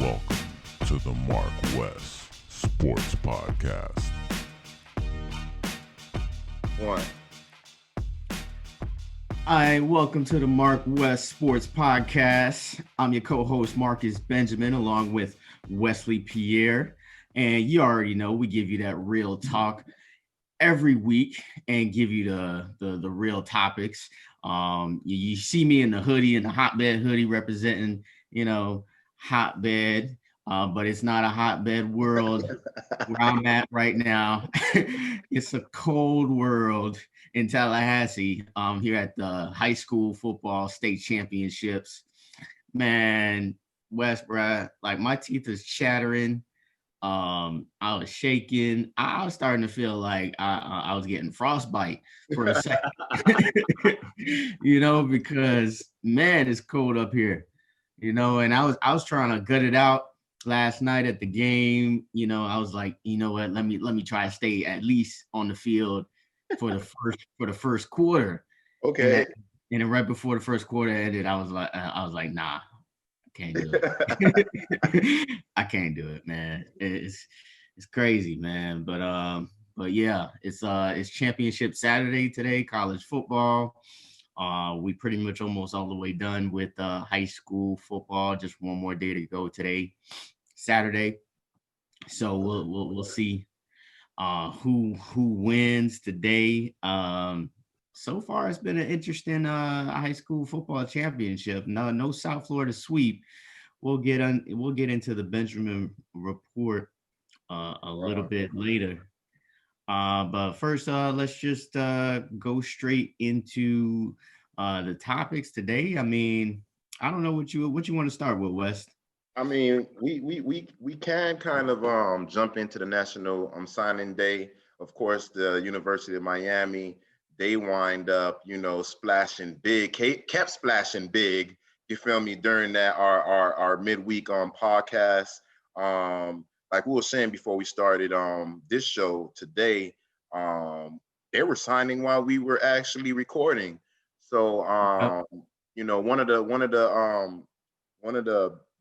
Welcome to the MarcWes Sports Podcast. One. Hi, welcome to the MarcWes Sports Podcast. I'm your co-host, Marcus Benjamin, along with Wesley Pierre. And you already know we give you that real talk every week and give you the real topics. You see me in the hoodie, in the hotbed hoodie, representing, hotbed, but it's not a hotbed world where I'm at right now. It's a cold world in Tallahassee, here at the high school football state championships. Man, West, bruh, like my teeth is chattering. I was shaking. I was starting to feel like I was getting frostbite for a second, because man, it's cold up here, and I was trying to gut it out last night at the game. I was like, you know what, let me try to stay at least on the field for the first quarter. Okay. And then right before the first quarter ended, I was like, nah. Can't do it. I can't do it, man. It's crazy, man. But yeah, it's championship Saturday today, college football. We pretty much almost all the way done with high school football. Just one more day to go today, Saturday. So we'll see who wins today. So far, it's been an interesting high school football championship. No South Florida sweep. We'll get into the Benjamin report a little bit later. But first, let's just go straight into the topics today. I mean, I don't know what you want to start with, West. I mean, we can kind of jump into the National Signing Day. Of course, the University of Miami. They wind up, splashing big, kept splashing big. You feel me? During that our midweek podcast, like we were saying before we started this show today, they were signing while we were actually recording. So one of the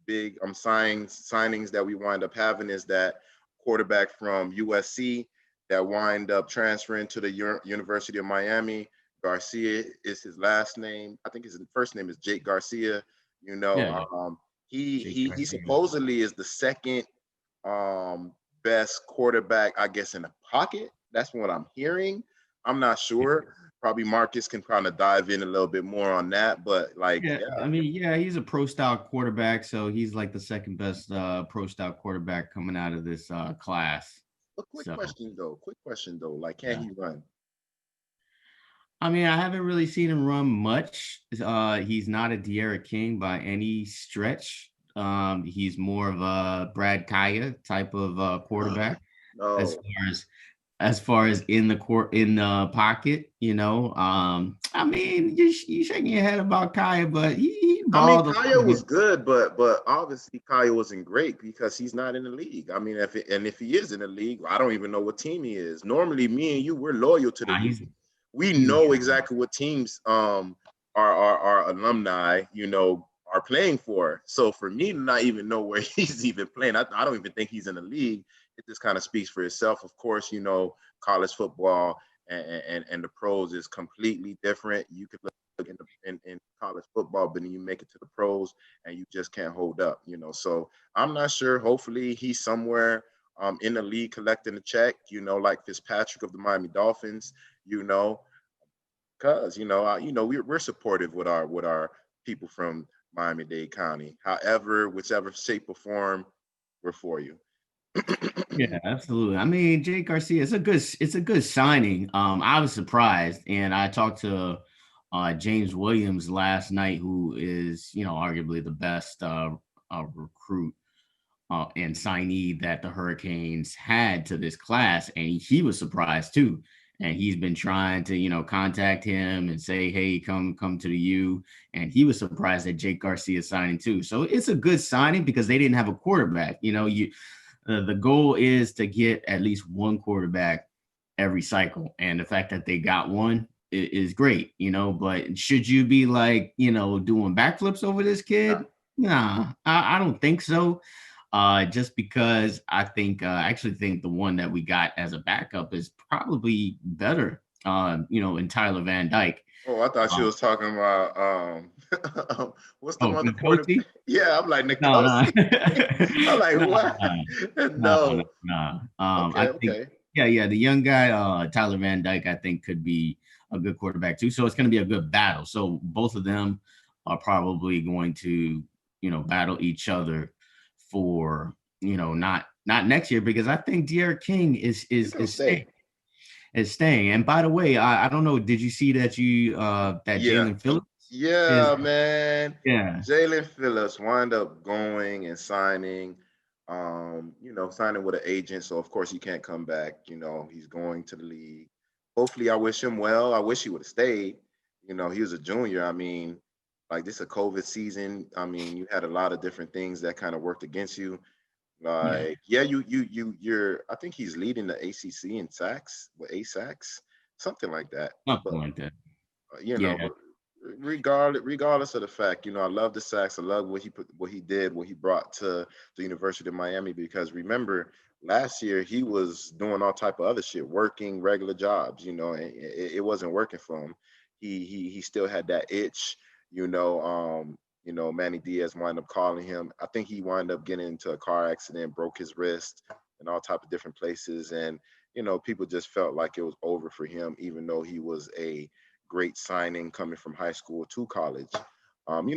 big signings that we wind up having is that quarterback from USC. That wind up transferring to the University of Miami. Garcia is his last name. I think his first name is Jake Garcia. He supposedly is the second best quarterback, I guess, in the pocket. That's what I'm hearing. I'm not sure. Probably Marcus can kind of dive in a little bit more on that, but he's a pro-style quarterback, so he's like the second best pro-style quarterback coming out of this class. A quick question though. Like, can he run? I mean, I haven't really seen him run much. He's not a De'Ara King by any stretch. He's more of a Brad Kaya type of quarterback. No. As far as in the pocket, I mean, you shaking your head about Kaya, but Kaya was good, but obviously Kaya wasn't great because he's not in the league. I mean, if he is in the league, I don't even know what team he is. Normally, me and you, we're loyal to the league. We know exactly what teams our alumni, are playing for. So for me to not even know where he's even playing, I don't even think he's in the league. It just kind of speaks for itself. Of course, college football and the pros is completely different. You could look in college football, but then you make it to the pros and you just can't hold up, So I'm not sure. Hopefully he's somewhere in the league collecting a check, like Fitzpatrick of the Miami Dolphins, because we're supportive with our people from Miami-Dade County. However, whichever shape or form, we're for you. Yeah, absolutely. I mean, Jake Garcia, it's a good signing. I was surprised, and I talked to James Williams last night, who is, arguably the best recruit and signee that the Hurricanes had to this class, and he was surprised too. And he's been trying to, contact him and say, hey, come to the U. And he was surprised that Jake Garcia signing too. So it's a good signing because they didn't have a quarterback. The goal is to get at least one quarterback every cycle. And the fact that they got one is great, but should you be like, doing backflips over this kid? Nah, I don't think so. Just because I actually think the one that we got as a backup is probably better. In Tyler Van Dyke. Oh, I thought she Um, was talking about what's the oh, one the quarterback? Nkosi? Yeah, I'm like No, no, Nikosi. I'm like, no, what? no, no, No. no. I Okay, think, okay. yeah, the young guy, Tyler Van Dyke, I think could be a good quarterback too. So it's going to be a good battle. So both of them are probably going to, battle each other for, not next year, because I think De'Aaron King is He's is gonna is staying. stay. Is staying. And by the way, I don't know. Did you see that that Yeah. Jalen Phillips is? Yeah, man. Yeah. Jalen Phillips wound up going and signing, signing with an agent. So of course he can't come back. He's going to the league. Hopefully, I wish him well. I wish he would have stayed. He was a junior. I mean, like this is a COVID season. I mean, you had a lot of different things that kind of worked against you. Yeah. Like, yeah, you're. I think he's leading the ACC in sacks with 8 sacks, something like that. But Something like that. Yeah. but regardless of the fact, I love the sacks. I love what he brought to the University of Miami. Because remember, last year he was doing all type of other shit, working regular jobs. And it wasn't working for him. He still had that itch. Manny Diaz wound up calling him. I think he wound up getting into a car accident, broke his wrist, and all type of different places. And people just felt like it was over for him, even though he was a great signing coming from high school to college.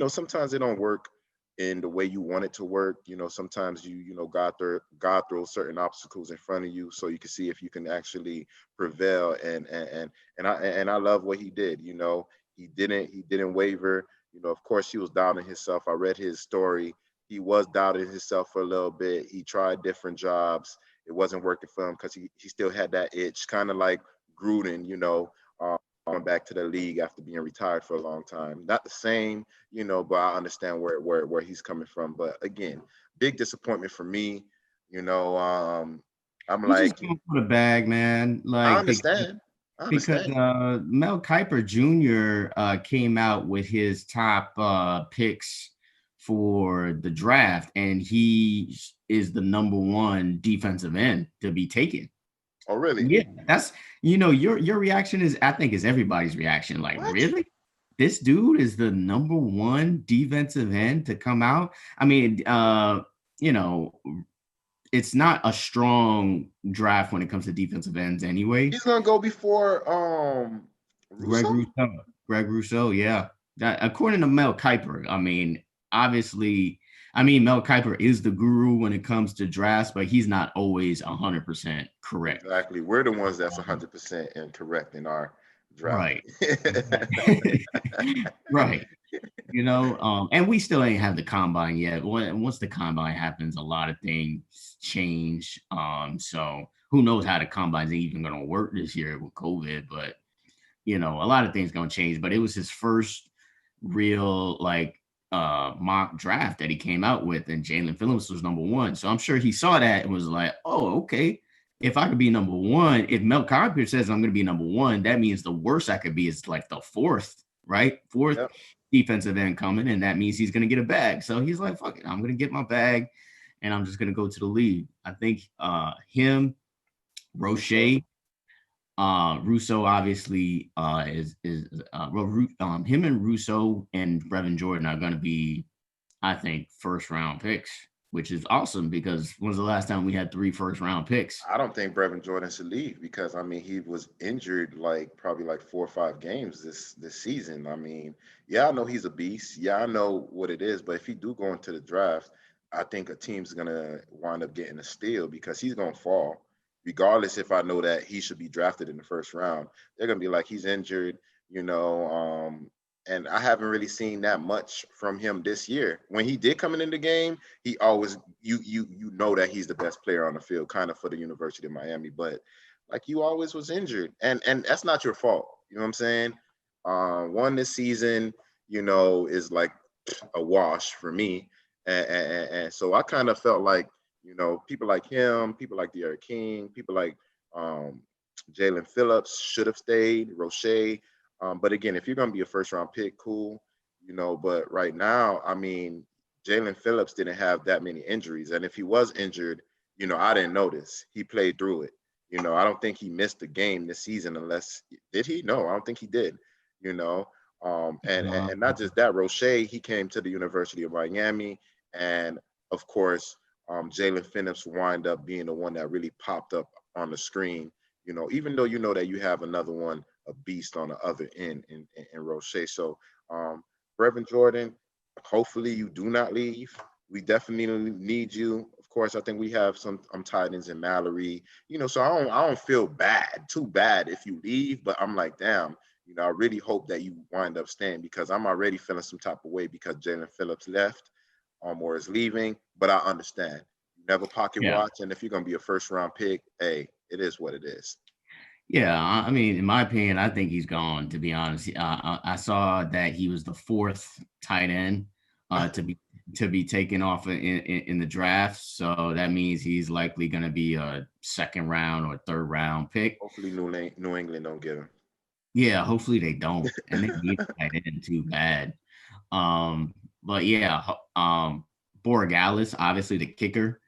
Sometimes it don't work in the way you want it to work. Sometimes God throws certain obstacles in front of you so you can see if you can actually prevail. And I love what he did. He didn't waver. Of course he was doubting himself. I read his story. He was doubting himself for a little bit. He tried different jobs. It wasn't working for him because he still had that itch, kind of like Gruden, going back to the league after being retired for a long time. Not the same, but I understand where he's coming from. But again, big disappointment for me. I'm He's just like, going for the bag, man. I Like understand. I because understand. Mel Kiper Jr. Came out with his top picks for the draft, and he is the number one defensive end to be taken. Oh, really? Yeah, that's your reaction is, I think, is everybody's reaction. Like, What? really? This dude is the number one defensive end to come out. I mean, you know, it's not a strong draft when it comes to defensive ends anyway. He's gonna go before Greg Russo? Rousseau. Greg Rousseau, yeah. That, according to Mel Kiper, I mean, obviously, Mel Kiper is the guru when it comes to drafts, but he's not always 100% correct. Exactly. We're the ones that's 100% incorrect in our drafting. Right. Right. And we still ain't have the combine yet. Once the combine happens, a lot of things change. So who knows how the combine's even gonna work this year with COVID, but a lot of things gonna change. But it was his first real mock draft that he came out with, and Jalen Phillips was number one. So I'm sure he saw that and was like, oh, okay. If I could be number one, if Mel Kiper says I'm gonna be number one, that means the worst I could be is like the fourth, right? Fourth Yep. defensive end coming, and that means he's gonna get a bag. So he's like, fuck it, I'm gonna get my bag and I'm just gonna go to the league. I think him, Roche, Russo obviously him and Russo and Brevin Jordan are going to be, I think, first round picks, which is awesome because when was the last time we had 3 first round picks? I don't think Brevin Jordan should leave because he was injured probably 4 or 5 games this season. Yeah, I know he's a beast. Yeah, I know what it is. But if he do go into the draft, I think a team's gonna wind up getting a steal because he's gonna fall. Regardless if I know that he should be drafted in the first round, they're gonna be like he's injured, you know. And I haven't really seen that much from him this year. When he did come in the game, he always you know that he's the best player on the field, kind of for the University of Miami. But you always was injured, and that's not your fault. You know what I'm saying? One this season, is like a wash for me, and so I kind of felt like people like him, people like De'Aaron King, people like Jalen Phillips should have stayed, Roche. But again, if you're gonna be a first round pick, cool, But right now, Jalen Phillips didn't have that many injuries. And if he was injured, I didn't notice. He played through it. I don't think he missed a game this season unless did he? No, I don't think he did. You know, and not just that, Roche, he came to the University of Miami, and of course, Jalen Phillips wind up being the one that really popped up on the screen. Even though that you have another one, a beast on the other end in Roche. So, Brevin Jordan, hopefully you do not leave. We definitely need you. Of course, I think we have some tight ends in Mallory. So I don't feel too bad if you leave, but I'm like, damn. I really hope that you wind up staying because I'm already feeling some type of way because Jalen Phillips left or is leaving. But I understand. You never pocket watch, and if you're gonna be a first round pick, hey, it is what it is. Yeah, I mean, in my opinion, I think he's gone. To be honest, I saw that he was the 4th tight end to be taken off in the draft. So that means he's likely going to be a 2nd round or 3rd round pick. Hopefully, New England don't get him. Yeah, hopefully they don't, and they need tight end too bad. But yeah, Borregales, obviously the kicker.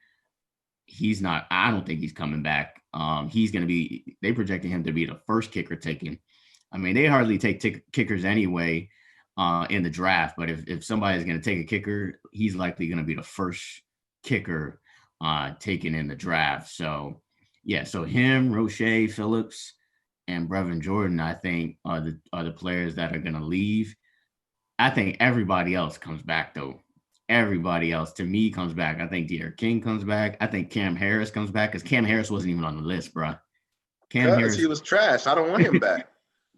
He's not. I don't think he's coming back. He's going to be. They projected him to be the first kicker taken. I mean, they hardly take kickers anyway in the draft. But if somebody's going to take a kicker, he's likely going to be the first kicker taken in the draft. So yeah, so him, Roche, Phillips, and Brevin Jordan, I think are the players that are going to leave. I think everybody else comes back though. Everybody else to me comes back. I think De'Aaron King comes back. I think Cam Harris comes back because Cam Harris wasn't even on the list, bro. Harris, he was trash. I don't want him back.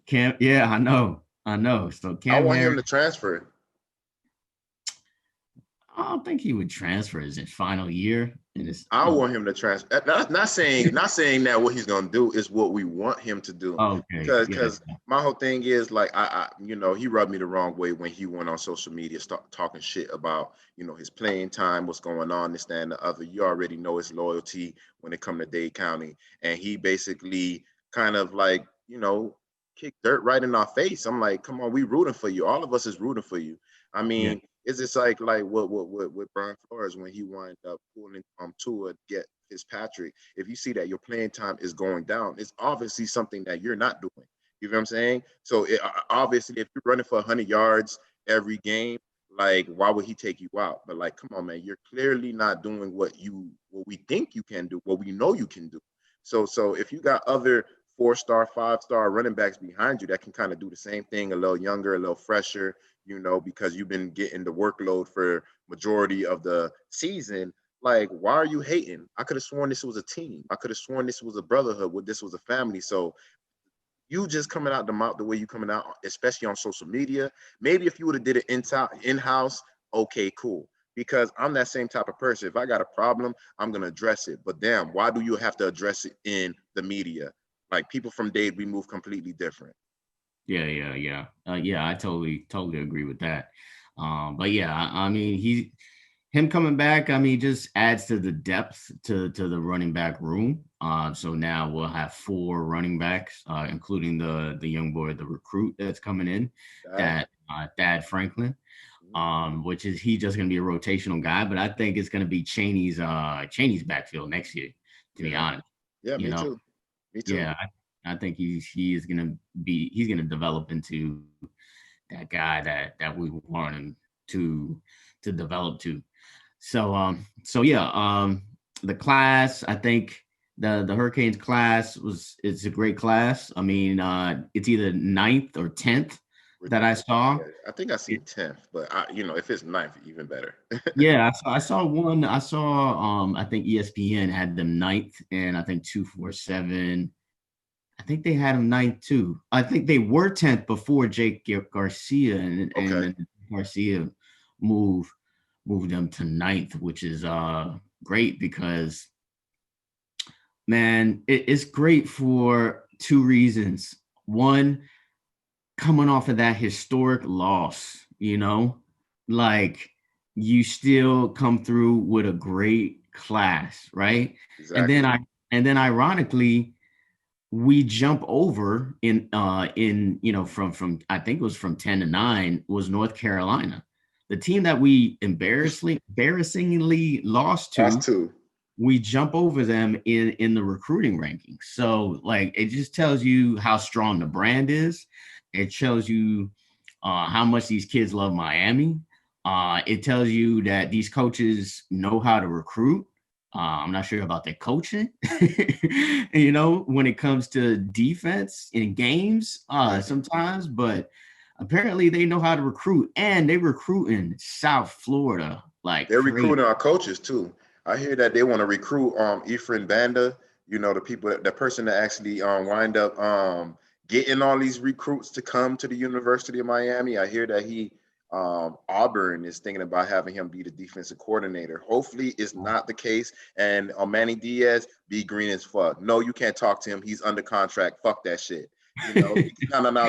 Yeah, I know. So Cam I want Harris, him to transfer. I don't think he would transfer his final year. I want him to transfer. Not saying that what he's gonna do is what we want him to do. Okay. Because my whole thing is like I he rubbed me the wrong way when he went on social media start talking shit about his playing time, what's going on, this, that, and the other. You already know his loyalty when it come to Dade County, and he basically kind of like kicked dirt right in our face. I'm like, come on, we rooting for you. All of us is rooting for you. I mean. Yeah. It's just like what Brian Flores when he wound up pulling Tua to get Fitzpatrick. If you see that your playing time is going down, it's obviously something that you're not doing. You know what I'm saying? So obviously, if you're running for 100 yards every game, like why would he take you out? But like, come on, man, you're clearly not doing what we think you can do, what we know you can do. So if you got other 4-star, 5-star running backs behind you that can kind of do the same thing, a little younger, a little fresher, because you've been getting the workload for majority of the season. Like, why are you hating? I could have sworn this was a team. I could have sworn this was a brotherhood. This was a family. So you just coming out the mouth the way you coming out, especially on social media. Maybe if you would have did it in-house, okay, cool. Because I'm that same type of person. If I got a problem, I'm going to address it. But damn, why do you have to address it in the media? Like people from Dade, we move completely different. Yeah. I totally agree with that. But yeah, I mean, him coming back, I mean, just adds to the depth to the running back room. So now we'll have 4 running backs, including the young boy, the recruit that's coming in, Thad Franklin, which is he just going to be a rotational guy. But I think it's going to be Chaney's backfield next year, to be honest. Yeah, me too. Yeah, I think he's going to develop into that guy that we want him to develop to. So the class, I think the Hurricanes class it's a great class. I mean, it's either 9th or 10th that I saw. I think I see 10th, but if it's 9th, even better. Yeah, I saw one. I saw I think ESPN had them 9th, and I think 247. I think they had him 9th too. I think they were 10th before Jake Garcia and Garcia moved them to 9th, which is great because, man, it's great for 2 reasons. One, coming off of that historic loss, like you still come through with a great class, right? Exactly. And then ironically, we jump over in from I think it was from 10 to 9 was North Carolina. the team that we embarrassingly lost to. Us too. We jump over them in the recruiting rankings. So like it just tells you how strong the brand is. It shows you how much these kids love Miami. It tells you that these coaches know how to recruit. I'm not sure about their coaching, when it comes to defense in games sometimes, but apparently they know how to recruit, and they recruit in South Florida. Like they're crazy. recruiting our coaches too. I hear that they want to recruit Efren Banda, the person that actually wind up getting all these recruits to come to the University of Miami. I hear that Auburn is thinking about having him be the defensive coordinator. Hopefully it's not the case. And Manny Diaz, be green as fuck. No, you can't talk to him. He's under contract. Fuck that shit. No,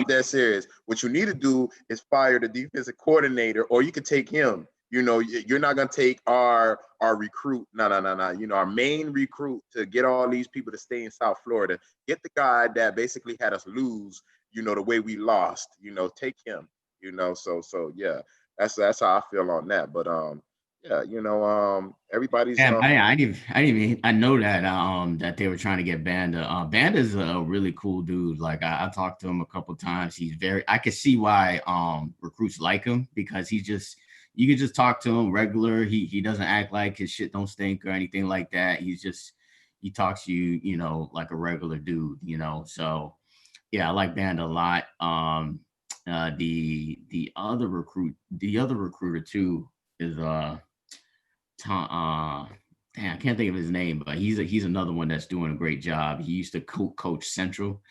dead serious. What you need to do is fire the defensive coordinator, or you could take him. You're not going to take our recruit. No. Our main recruit to get all these people to stay in South Florida. Get the guy that basically had us lose, the way we lost, take him, So yeah, that's how I feel on that. But everybody's. Yeah, I know that that they were trying to get Banda. Banda's a really cool dude. Like I talked to him a couple times. I could see why recruits like him, because you can just talk to him regular. He doesn't act like his shit don't stink or anything like that. He talks to you, like a regular dude, So yeah, I like Banda a lot. The other recruiter too is Tom. I can't think of his name, but he's another one that's doing a great job. He used to coach Central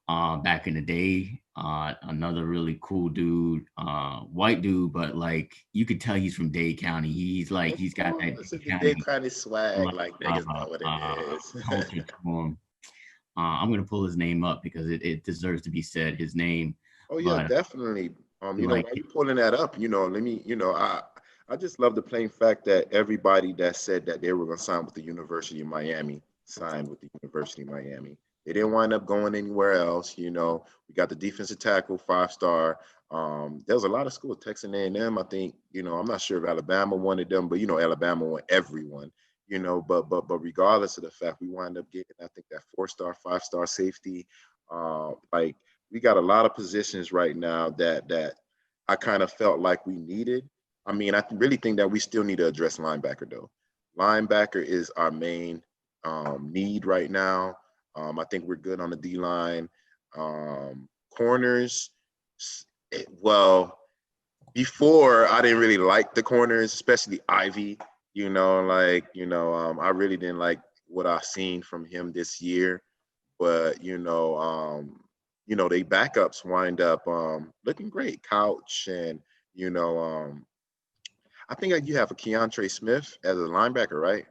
back in the day. Another really cool dude, white dude, but like you could tell he's from Dade County. He's got that Dade County swag, like niggas know what it is. Culture to him. I'm gonna pull his name up because it deserves to be said. His name. Oh yeah, definitely. While you're pulling that up, I just love the plain fact that everybody that said that they were going to sign with the University of Miami signed with the University of Miami. They didn't wind up going anywhere else. We got the defensive tackle, 5-star. There's a lot of schools, Texas A&M, I think, I'm not sure if Alabama wanted them, but, Alabama won everyone, but regardless of the fact, we wind up getting, I think, that 4-star, 5-star safety. We got a lot of positions right now that I kind of felt like we needed. I mean, I really think that we still need to address linebacker, though. Linebacker is our main need right now. I think we're good on the D-line. Corners, before I didn't really like the corners, especially Ivy. I really didn't like what I've seen from him this year. But, they backups wind up looking great. Couch and, I think you have a Keontre Smith as a linebacker, right?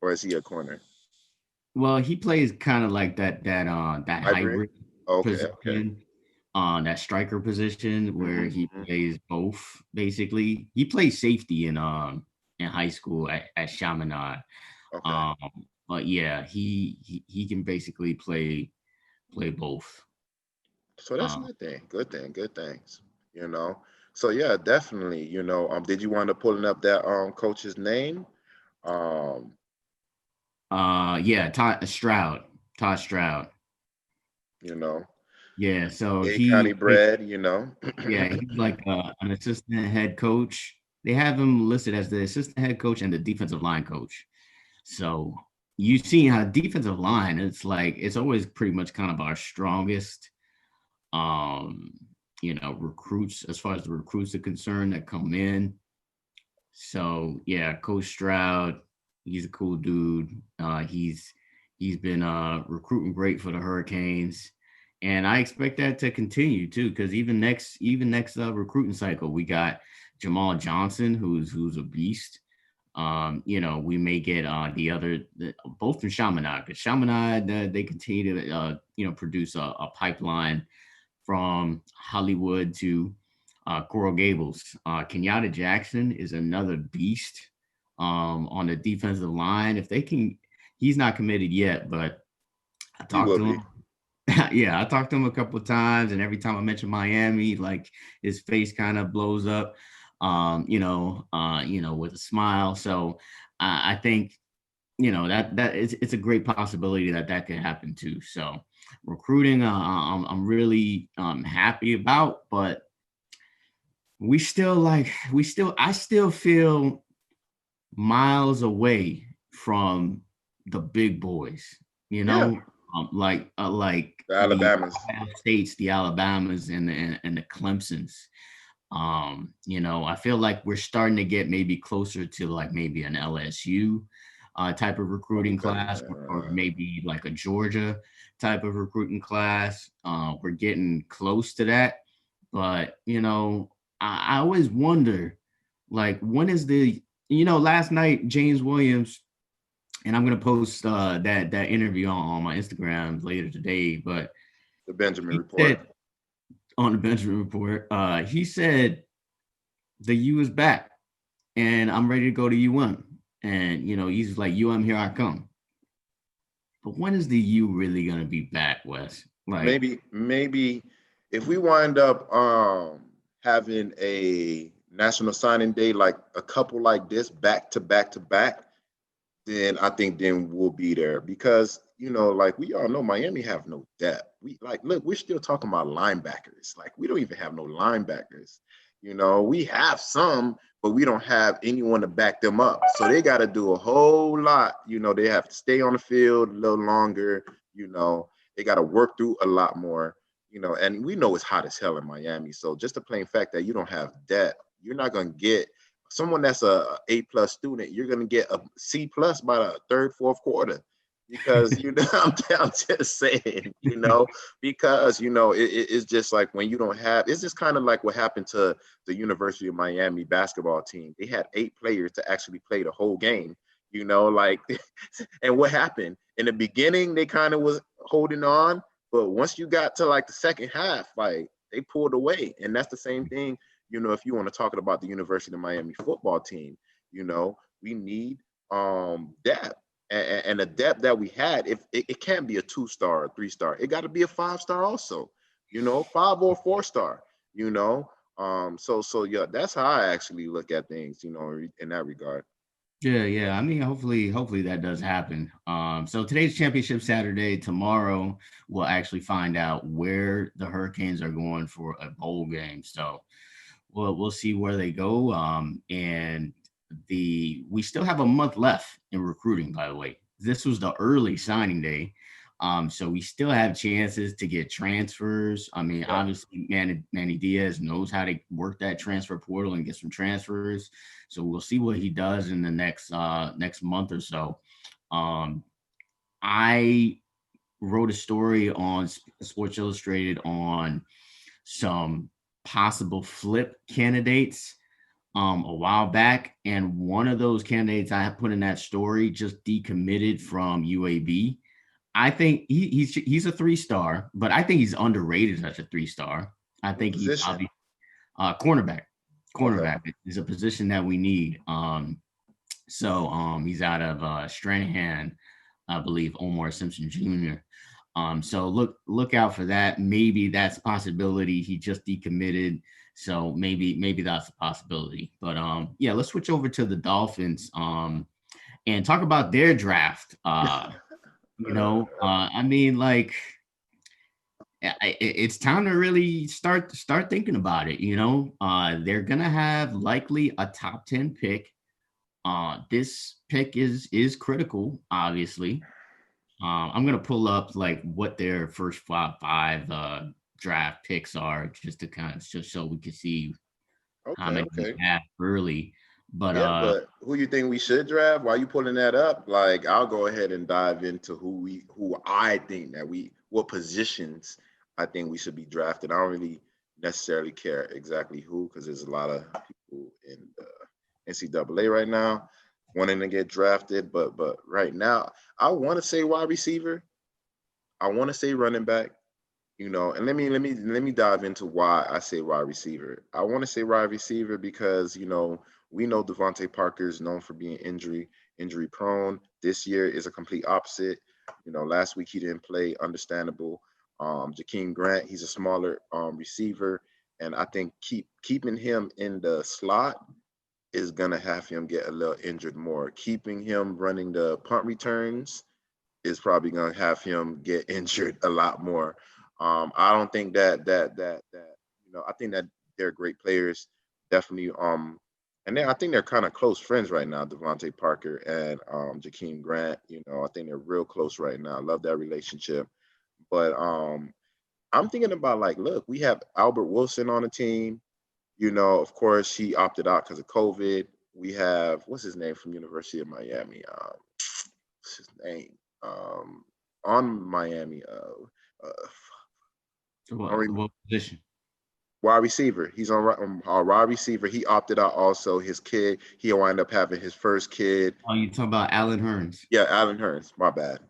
Or is he a corner? Well, he plays kind of like that hybrid position, that striker position where he plays both. Basically, he plays safety in high school at Chaminade. Okay. But yeah, he can basically play both. So that's a good thing. Good things. So yeah, definitely. Did you wind up pulling up that coach's name? Yeah, Todd Stroud. Yeah, so Dade County bred. Yeah, he's like an assistant head coach. They have him listed as the assistant head coach and the defensive line coach. So you see how defensive line, it's always pretty much kind of our strongest recruits, as far as the recruits are concerned that come in. So yeah, Coach Stroud, he's a cool dude. He's been recruiting great for the Hurricanes, and I expect that to continue too. Because even next recruiting cycle, we got Jamal Johnson, who's a beast. We may get both from Chaminade, because Chaminade they continue to produce a pipeline from Hollywood to Coral Gables. Kenyatta Jackson is another beast on the defensive line. If they can, he's not committed yet, but I talked to him. Yeah, I talked to him a couple of times, and every time I mention Miami, like his face kind of blows up. with a smile. So I think, that it's a great possibility that could happen too. So recruiting, I'm really happy about, but I still feel miles away from the big boys, Yeah, like the the Alabamas. Ohio States, the Alabamas, and the Clemsons. I feel like we're starting to get maybe closer to like maybe an LSU type of recruiting class, or maybe like a Georgia type of recruiting class. We're getting close to that, but I always wonder, like, when is last night James Williams, and I'm gonna post that interview on my Instagram later today, but The Benjamin he Report. said on the Benjamin Report, he said the U is back and I'm ready to go to UM. And he's like, UM, here I come. But when is the U really gonna be back, Wes? Like, Maybe if we wind up having a national signing day, like a couple like this, back to back to back, then I think then we'll be there, because like we all know, Miami have no depth. Look, we're still talking about linebackers. Like, we don't even have no linebackers. We have some, but we don't have anyone to back them up. So they got to do a whole lot. They have to stay on the field a little longer. They got to work through a lot more. And we know it's hot as hell in Miami. So just the plain fact that you don't have depth, you're not going to get someone that's a A+ student. You're going to get a C+ by the third, fourth quarter, because I'm just saying, because it's just like, when you don't have, it's just kind of like what happened to the University of Miami basketball team. They had 8 players to actually play the whole game, like, and what happened in the beginning, they kind of was holding on, but once you got to like the second half, like, they pulled away. And that's the same thing. If you want to talk about the University of Miami football team, we need depth. And the depth that we had, if it can't be a 2-star or 3-star, it got to be a 5-star also, 5 or 4-star, so yeah, that's how I actually look at things, in that regard. yeah. I mean, hopefully that does happen. So today's Championship Saturday. Tomorrow we'll actually find out where the Hurricanes are going for a bowl game. So we'll see where they go. And we still have a month left in recruiting, by the way. This was the early signing day. So we still have chances to get transfers. I mean, obviously, Manny Diaz knows how to work that transfer portal and get some transfers. So we'll see what he does in the next month or so. I wrote a story on Sports Illustrated on some possible flip candidates a while back, and one of those candidates I put in that story just decommitted from UAB. I think he's a 3-star, but I think he's underrated as a 3-star. I think he's probably cornerback. Cornerback is a position that we need. So he's out of Stranahan, I believe, Omar Simpson Jr. So look out for that. Maybe that's a possibility. He just decommitted, so maybe that's a possibility. But yeah, let's switch over to the Dolphins and talk about their draft. I mean, like, it's time to really start thinking about it. They're gonna have likely a top 10 pick. This pick is critical, obviously. I'm gonna pull up like what their first five draft picks are, just to kind of just so we can see how many we have early. But but who you think we should draft? While you pulling that up, like, I'll go ahead and dive into who I think that what positions I think we should be drafted. I don't really necessarily care exactly who, because there's a lot of people in the NCAA right now wanting to get drafted. But right now, I want to say wide receiver. I want to say running back. And let me dive into why I say wide receiver. I want to say wide receiver because we know Devontae Parker is known for being injury prone. This year is a complete opposite. Last week he didn't play, understandable. Jakeem Grant, he's a smaller receiver. And I think keeping him in the slot is gonna have him get a little injured more. Keeping him running the punt returns is probably gonna have him get injured a lot more. I don't think that I think that they're great players, definitely. And then I think they're kind of close friends right now, Devontae Parker and Jakeem Grant. I think they're real close right now. I love that relationship. But I'm thinking about like, look, we have Albert Wilson on the team. Of course, he opted out because of COVID. We have what's his name from University of Miami. What's his name? On Miami. What position? Wide receiver. He's on wide receiver. He opted out also. His kid, he'll wind up having his first kid. Oh, you talking about Allen Hurns? Yeah, Allen Hurns. My bad.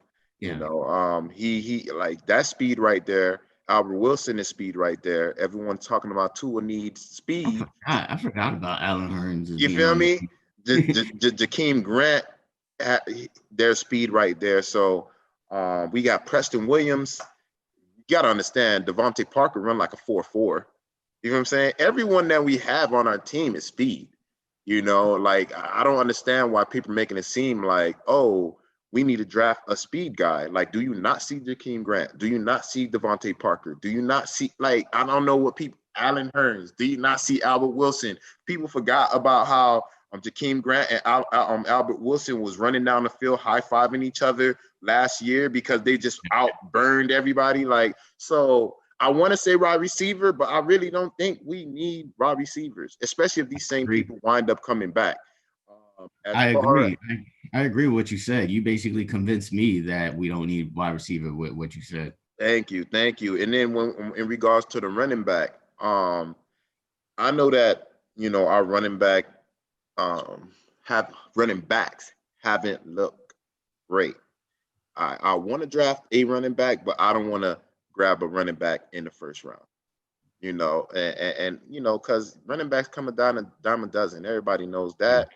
Yeah. He like that speed right there. Albert Wilson is speed right there. Everyone's talking about Tua needs speed. I forgot about Allen Hurns. You feel me? Jakeem Grant, their speed right there. So we got Preston Williams. You got to understand, Devontae Parker run like a 4.4. You know what I'm saying? Everyone that we have on our team is speed. Like I don't understand why people are making it seem like, oh, we need to draft a speed guy. Like, do you not see Jakeem Grant? Do you not see Devontae Parker? Do you not see, like, I don't know what people, Allen Hurns. Do you not see Albert Wilson? People forgot about how Jakeem Grant and Albert Wilson was running down the field, high-fiving each other last year because they just outburned everybody. Like, so I want to say wide receiver, but I really don't think we need wide receivers, especially if these same people wind up coming back. I agree. I agree with what you said. You basically convinced me that we don't need wide receiver with what you said. Thank you. And then when in regards to the running back, I know that our running backs haven't looked great. I want to draft a running back, but I don't want to grab a running back in the first round. Because running backs come a dime a dozen. Everybody knows that.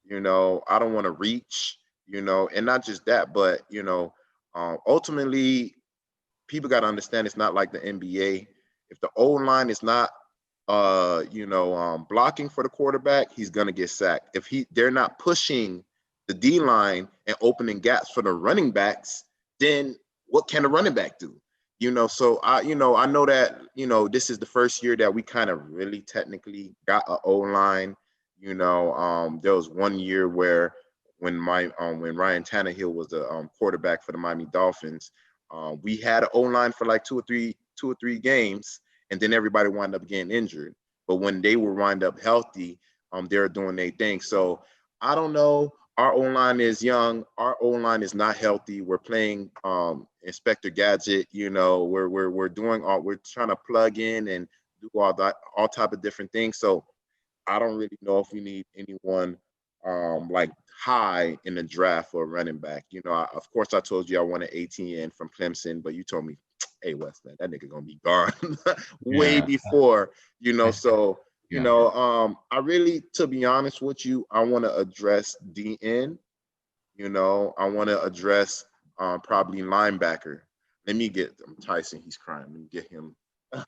I don't want to reach, and not just that, but, ultimately, people got to understand it's not like the NBA. If the O-line is not, blocking for the quarterback, he's going to get sacked. If they're not pushing the D-line and opening gaps for the running backs, then what can the running back do? So I know that, this is the first year that we kind of really technically got an O-line. There was one year where when Ryan Tannehill was the quarterback for the Miami Dolphins, we had an O-line for like two or three games, and then everybody wound up getting injured. But when they were wind up healthy, they were doing their thing. So I don't know. Our O-line is young. Our O-line is not healthy. We're playing Inspector Gadget. We're trying to plug in and do all type of different things. So I don't really know if we need anyone like high in the draft for a running back. Of course, I told you I wanted ATN from Clemson, but you told me, hey, Wes, man, that nigga gonna be gone way before, So, I really, to be honest with you, I want to address DN. I want to address probably linebacker. Let me get Tyson. He's crying. Let me get him. All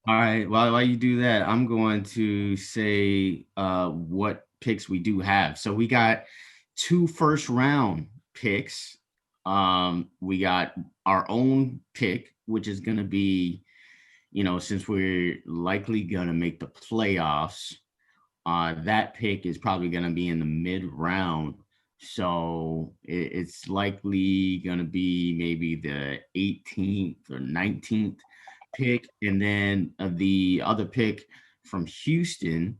right. While you do that, I'm going to say what picks we do have. So we got 2 first-round picks. We got our own pick, which is going to be, since we're likely going to make the playoffs, that pick is probably going to be in the mid-round. So it's likely going to be maybe the 18th or 19th pick, and then the other pick from Houston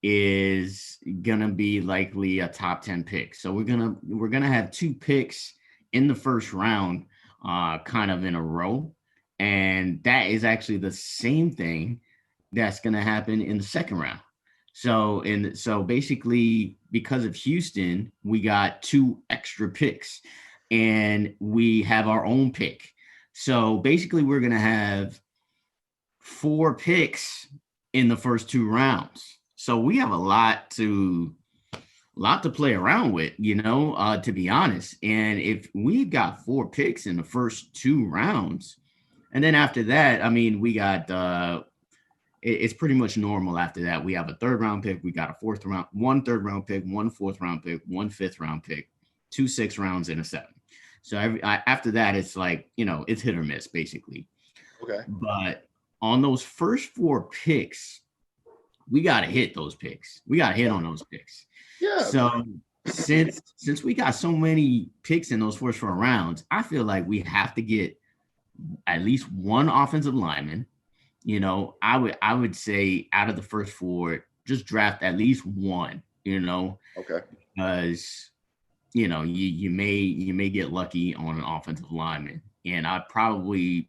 is gonna be likely a top 10 pick. So we're gonna have 2 picks in the first round, kind of in a row, and that is actually the same thing that's gonna happen in the second round. So basically, because of Houston, we got 2 extra picks, and we have our own pick. So basically, we're going to have 4 picks in the first 2 rounds. So we have a lot to play around with, to be honest. And if we've got 4 picks in the first 2 rounds, and then after that, I mean, we got it's pretty much normal after that. We have a 3rd round pick. We got a 4th round, 1 3rd round pick, 1 4th round pick, 1 5th round pick, 2 6th rounds, and a 7. So after that, it's like, it's hit or miss basically. Okay. But on those first 4 picks, we got to hit those picks. We got to hit on those picks. Yeah. So since we got so many picks in those first 4 rounds, I feel like we have to get at least 1 offensive lineman. I would say out of the first 4, just draft at least 1. Okay. Because you may get lucky on an offensive lineman, and I probably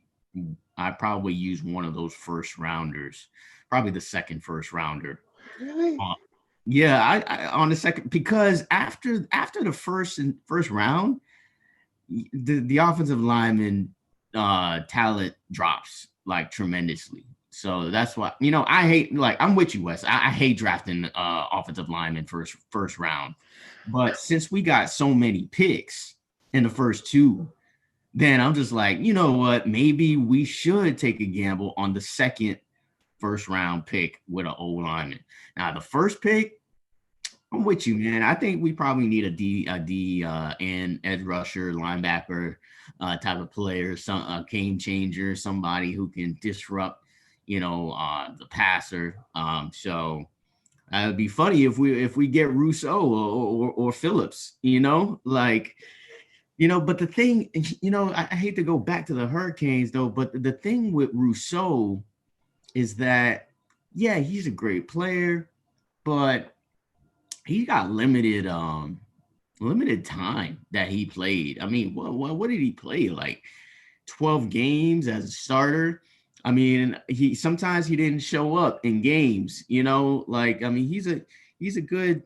use one of those first rounders, probably the second first rounder. Really? Yeah, I on the second, because after the first round, the offensive lineman talent drops like tremendously. So that's why, I hate, like, I'm with you, Wes. I hate drafting offensive linemen first round. But since we got so many picks in the first 2, then I'm just like, you know what? Maybe we should take a gamble on the second first round pick with an O lineman. Now, the first pick, I'm with you, man. I think we probably need a D and edge rusher, linebacker type of player, a game changer, somebody who can disrupt, the passer. So it would be funny if we get Rousseau or Phillips, but the thing, I hate to go back to the Hurricanes though, but the thing with Rousseau is that, yeah, he's a great player, but he got limited time that he played. I mean, what did he play? Like 12 games as a starter. I mean, sometimes he didn't show up in games, he's a good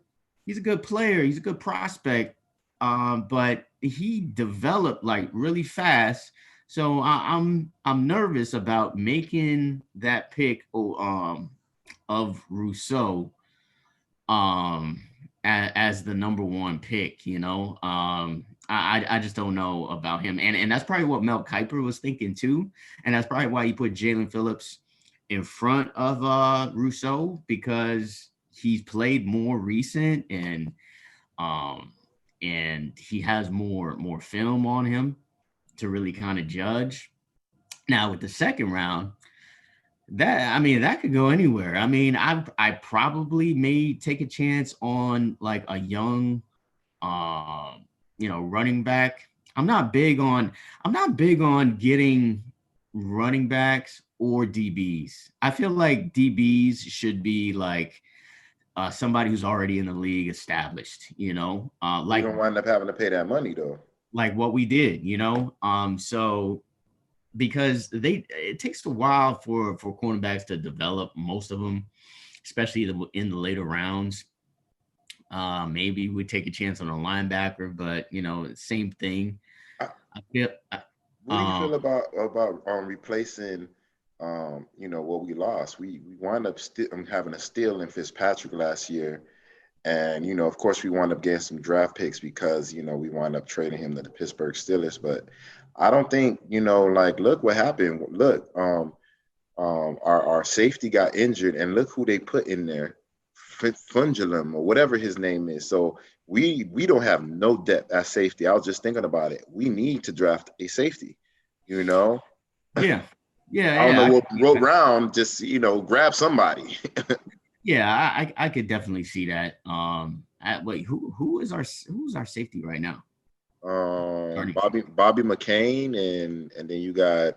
player. He's a good prospect. But he developed like really fast. So I'm nervous about making that pick of Rousseau as the number 1 pick. I just don't know about him, and that's probably what Mel Kiper was thinking too, and that's probably why he put Jalen Phillips in front of Rousseau, because he's played more recent and he has more film on him to really kind of judge. Now with the second round, that could go anywhere. I mean, I probably may take a chance on like a young running back. I'm not big on getting running backs or DBs. I feel like DBs should be like somebody who's already in the league established, like you don't wind up having to pay that money though. Like what we did, so because it takes a while for cornerbacks to develop, most of them, especially in the later rounds. Maybe we take a chance on a linebacker, but same thing. What do you feel about replacing what we lost? We wound up having a steal in Fitzpatrick last year, and of course we wound up getting some draft picks because we wound up trading him to the Pittsburgh Steelers. But I don't think look what happened. Look, our safety got injured, and look who they put in there. Fungulum or whatever his name is. So we don't have no depth at safety. I was just thinking about it. We need to draft a safety, Yeah. I don't know what road round, just grab somebody. Yeah, I could definitely see that. Wait, who's our safety right now? Bobby McCain, and then you got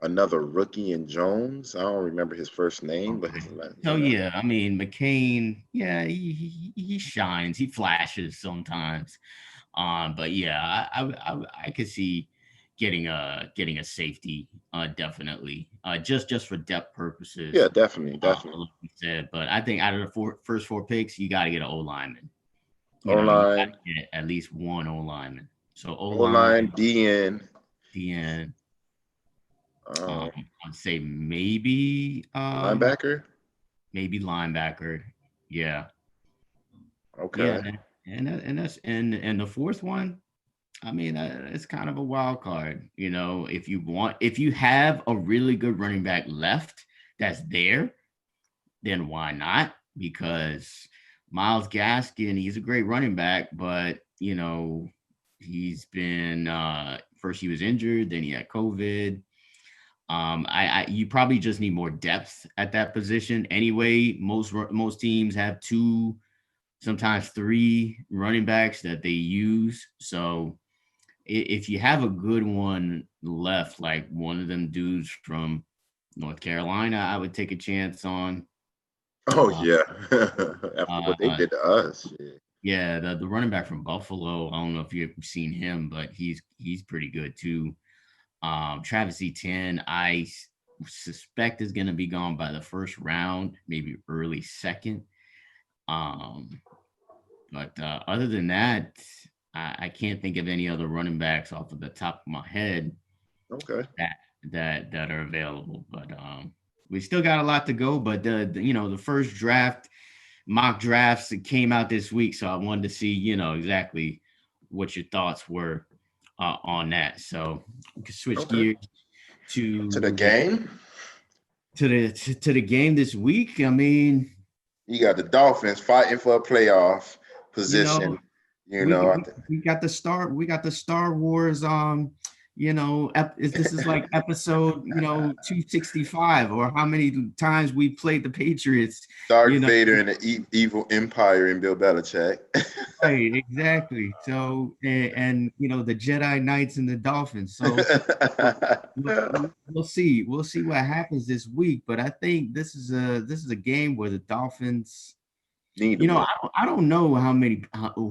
another rookie in Jones. I don't remember his first name, but his last. Yeah, I mean McCain. Yeah, he shines. He flashes sometimes. But yeah, I could see getting a safety. Definitely. Just for depth purposes. Yeah, definitely. Like you said, but I think out of the first 4 picks, you got to get an O lineman. O-line. Get at least 1 O lineman. So O-line, DN. I'd say maybe linebacker. Maybe linebacker. Yeah. Okay. Yeah, and the 4th one, I mean, it's kind of a wild card. If you have a really good running back left that's there, then why not? Because Myles Gaskin, he's a great running back, but he's been first he was injured, then he had COVID. You probably just need more depth at that position anyway. Most teams have two, sometimes three running backs that they use. So if you have a good one left, like one of them dudes from North Carolina, I would take a chance on. Oh Uh, yeah, after what they uh, did to us. Yeah. yeah, the running back from Buffalo. I don't know if you've seen him, but he's pretty good too. Travis Etienne, suspect is going to be gone by the first round, maybe early second. Um, but other than that, I can't think of any other running backs off of the top of my head Okay. that are available. But we still got a lot to go. But the first draft mock drafts that came out this week, so I wanted to see exactly what your thoughts were on that. So we can switch Okay. gears To the game. to the game this week. I mean, You got the Dolphins fighting for a playoff you know, position. we got the Star Wars. This is like episode 265, or how many times we played the Patriots. Darth Vader and the evil empire in Bill Belichick. Right, exactly. So, and the Jedi Knights and the Dolphins. So we'll see. We'll see what happens this week. But I think this is a game where the Dolphins. I don't know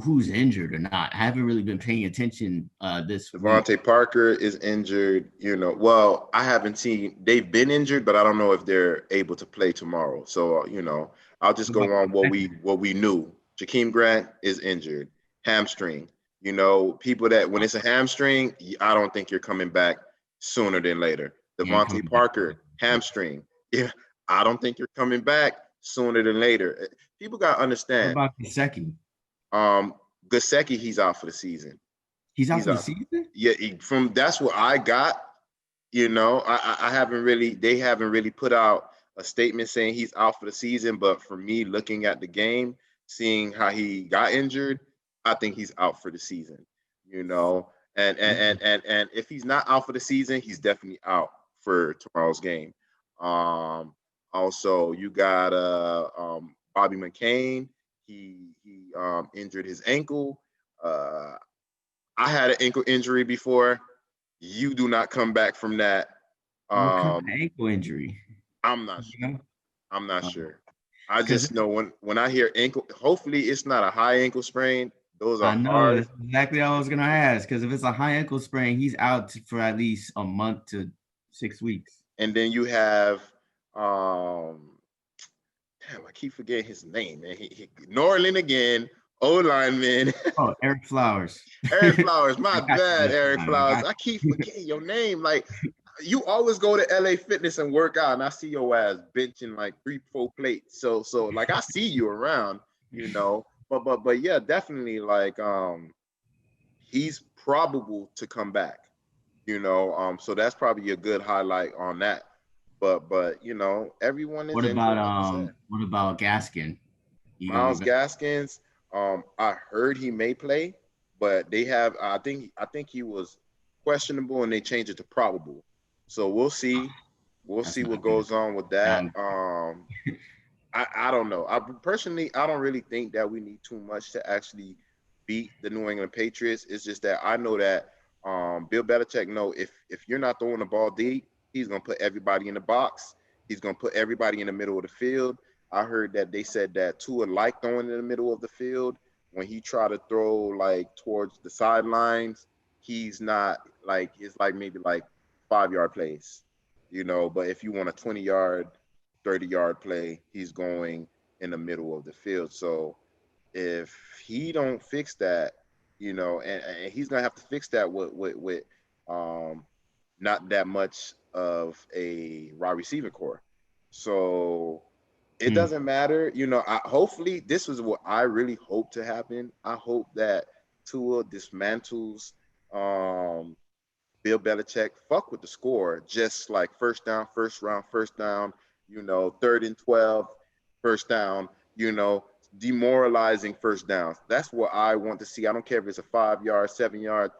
who's injured or not. I haven't really been paying attention this week. Devontae Parker is injured. Well, I haven't seen. They've been injured, but I don't know if they're able to play tomorrow. So I'll just go on what we knew. Jakeem Grant is injured, hamstring. People that when it's a hamstring, I don't think you're coming back sooner than later. Devontae Parker, hamstring. Yeah, I don't think you're coming back sooner than later. People got to understand. What about Gesicki? Gesicki, he's out for the season. He's out for the season? Yeah, that's what I got. I haven't really. They haven't really put out a statement saying he's out for the season. But for me, looking at the game, seeing how he got injured, I think he's out for the season. And if he's not out for the season, he's definitely out for tomorrow's game. Also, you got Bobby McCain. He injured his ankle. I had an ankle injury before. You do not come back from that. What kind of ankle injury? I'm not sure. I'm not sure. I just know when I hear ankle, hopefully it's not a high ankle sprain. Those are hard. That's exactly what I was gonna ask. Because if it's a high ankle sprain, he's out for at least a month to 6 weeks. And then you have I keep forgetting his name, man. Norland again, O-lineman. Oh, Eric Flowers. Eric Flowers, my bad, Eric Flowers. I keep forgetting your name. Like, you always go to LA Fitness and work out, and I see your ass benching like 3-4 plates. So like I see you around, But yeah, definitely like he's probable to come back. So that's probably a good highlight on that. But everyone is. What about Gaskin? Myles Gaskins, I heard he may play, but they have. I think he was questionable, and they changed it to probable. So we'll see. We'll see what goes on with that. I don't know. I don't really think that we need too much to actually beat the New England Patriots. It's just that I know that Bill Belichick know if you're not throwing the ball deep, he's going to put everybody in the box. He's going to put everybody in the middle of the field. I heard that they said that Tua liked throwing in the middle of the field. When he tried to throw like towards the sidelines, he's not like, it's like maybe like 5-yard plays, but if you want a 20-yard, 30-yard play, he's going in the middle of the field. So if he don't fix that, and he's going to have to fix that with not that much of a wide receiver core. So it doesn't matter. Hopefully this is what I really hope to happen. I hope that Tua dismantles Bill Belichick, fuck with the score, just like first down, 3rd and 12, first down, demoralizing first downs. That's what I want to see. I don't care if it's a 5-yard, 7-yard,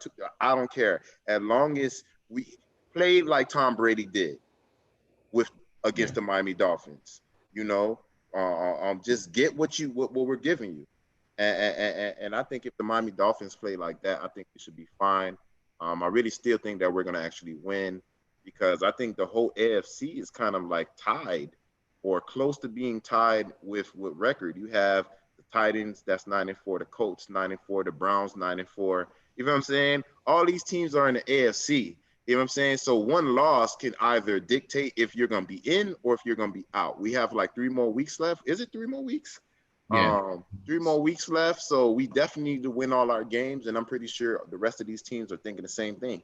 I don't care. As long as we play like Tom Brady did against the Miami Dolphins, just get what we're giving you. And I think if the Miami Dolphins play like that, I think we should be fine. I really still think that we're going to actually win, because I think the whole AFC is kind of like tied or close to being tied with record. You have the Titans, that's 9-4, the Colts 9-4, the Browns 9-4. You know what I'm saying? All these teams are in the AFC. You know what I'm saying? So one loss can either dictate if you're going to be in or if you're going to be out. We have like 3 more weeks left. Is it 3 more weeks? Yeah. 3 more weeks left. So we definitely need to win all our games. And I'm pretty sure the rest of these teams are thinking the same thing,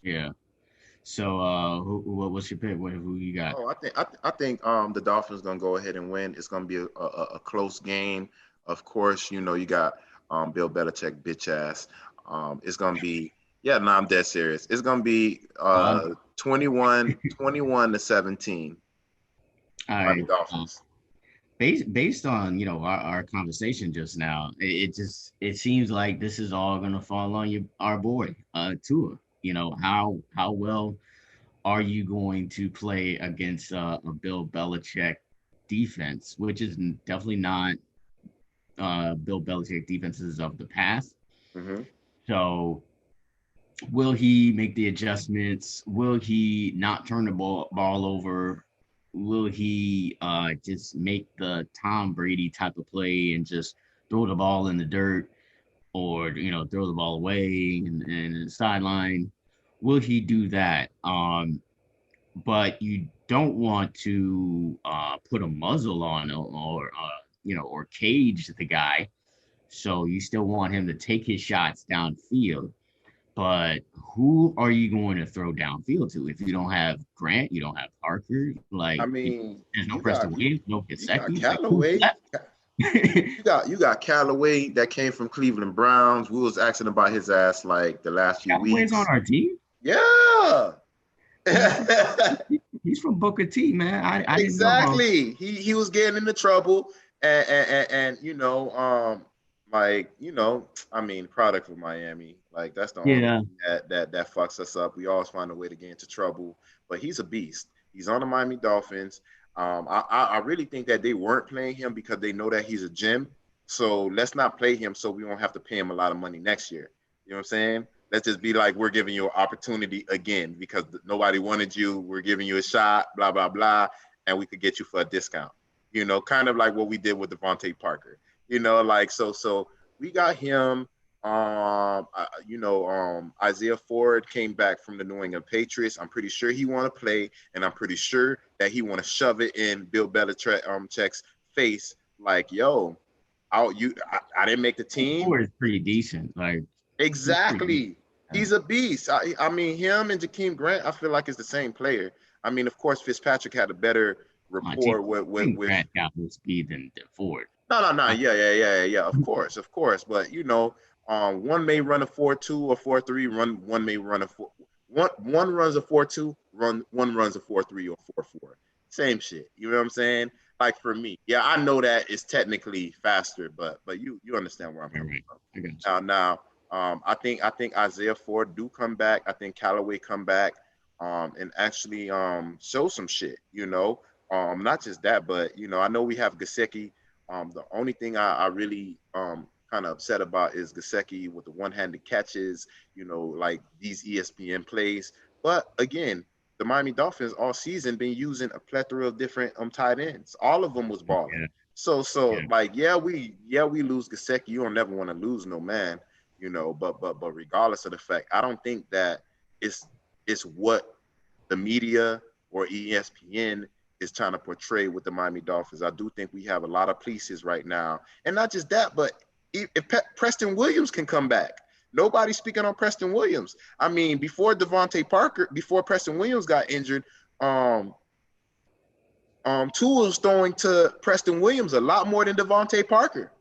Yeah. So, what's your pick? Who you got? Oh, I think the Dolphins gonna go ahead and win. It's gonna be a close game. Of course, you got Bill Belichick, bitch ass. It's gonna be I'm dead serious. It's gonna be 21-17. All Miami right. Dolphins. Based on our conversation just now, it seems like this is all gonna fall on our boy Tua. How well are you going to play against a Bill Belichick defense, which is definitely not Bill Belichick defenses of the past. Mm-hmm. So will he make the adjustments? Will he not turn the ball over? Will he just make the Tom Brady type of play and just throw the ball in the dirt, or throw the ball away and the sideline? Will he do that? But you don't want to put a muzzle on or cage the guy. So you still want him to take his shots downfield. But who are you going to throw downfield to if you don't have Grant, you don't have Parker? There's no Preston Williams, no Gesicki. You got Callaway. you got Callaway that came from Cleveland Browns. We was asking about his ass like the last few weeks. Callaway's on our team? Yeah. He's from Booker T, man. I exactly. Didn't know. He was getting into trouble, and product of Miami. Like that's the only thing that fucks us up. We always find a way to get into trouble. But he's a beast. He's on the Miami Dolphins. I really think that they weren't playing him because they know that he's a gem. So let's not play him so we won't have to pay him a lot of money next year. You know what I'm saying? Let's just be like, we're giving you an opportunity again because nobody wanted you. We're giving you a shot, blah, blah, blah, and we could get you for a discount. Kind of like what we did with Devontae Parker. So we got him. Isaiah Ford came back from the New England Patriots. I'm pretty sure he want to play, and I'm pretty sure that he want to shove it in Bill Belichick's face. Like, yo, I didn't make the team. Ford is pretty decent. Exactly. He's a beast. I mean, him and Jakeem Grant, I feel like it's the same player. I mean, of course, Fitzpatrick had a better rapport with Grant got more speed than Ford. No. Yeah. Of course. But one may run a 4.2 or 4.3. One may run a 4. One runs a 4.2. One runs a 4.3 or 4.4. Same shit. You know what I'm saying? Like for me, yeah, I know that it's technically faster, but you understand where I'm coming from. Now. I think Isaiah Ford do come back. I think Callaway come back and actually show some shit, Not just that, but, I know we have Gesicki. The only thing I really kind of upset about is Gesicki with the one-handed catches, like these ESPN plays. But, again, the Miami Dolphins all season been using a plethora of different tight ends. All of them was balling. Yeah. So we lose Gesicki. You don't never want to lose no man. But regardless of the fact, I don't think that it's what the media or ESPN is trying to portray with the Miami Dolphins. I do think we have a lot of pieces right now. And not just that, but if Preston Williams can come back. Nobody's speaking on Preston Williams. I mean, before Preston Williams got injured, Tua was throwing to Preston Williams a lot more than Devontae Parker.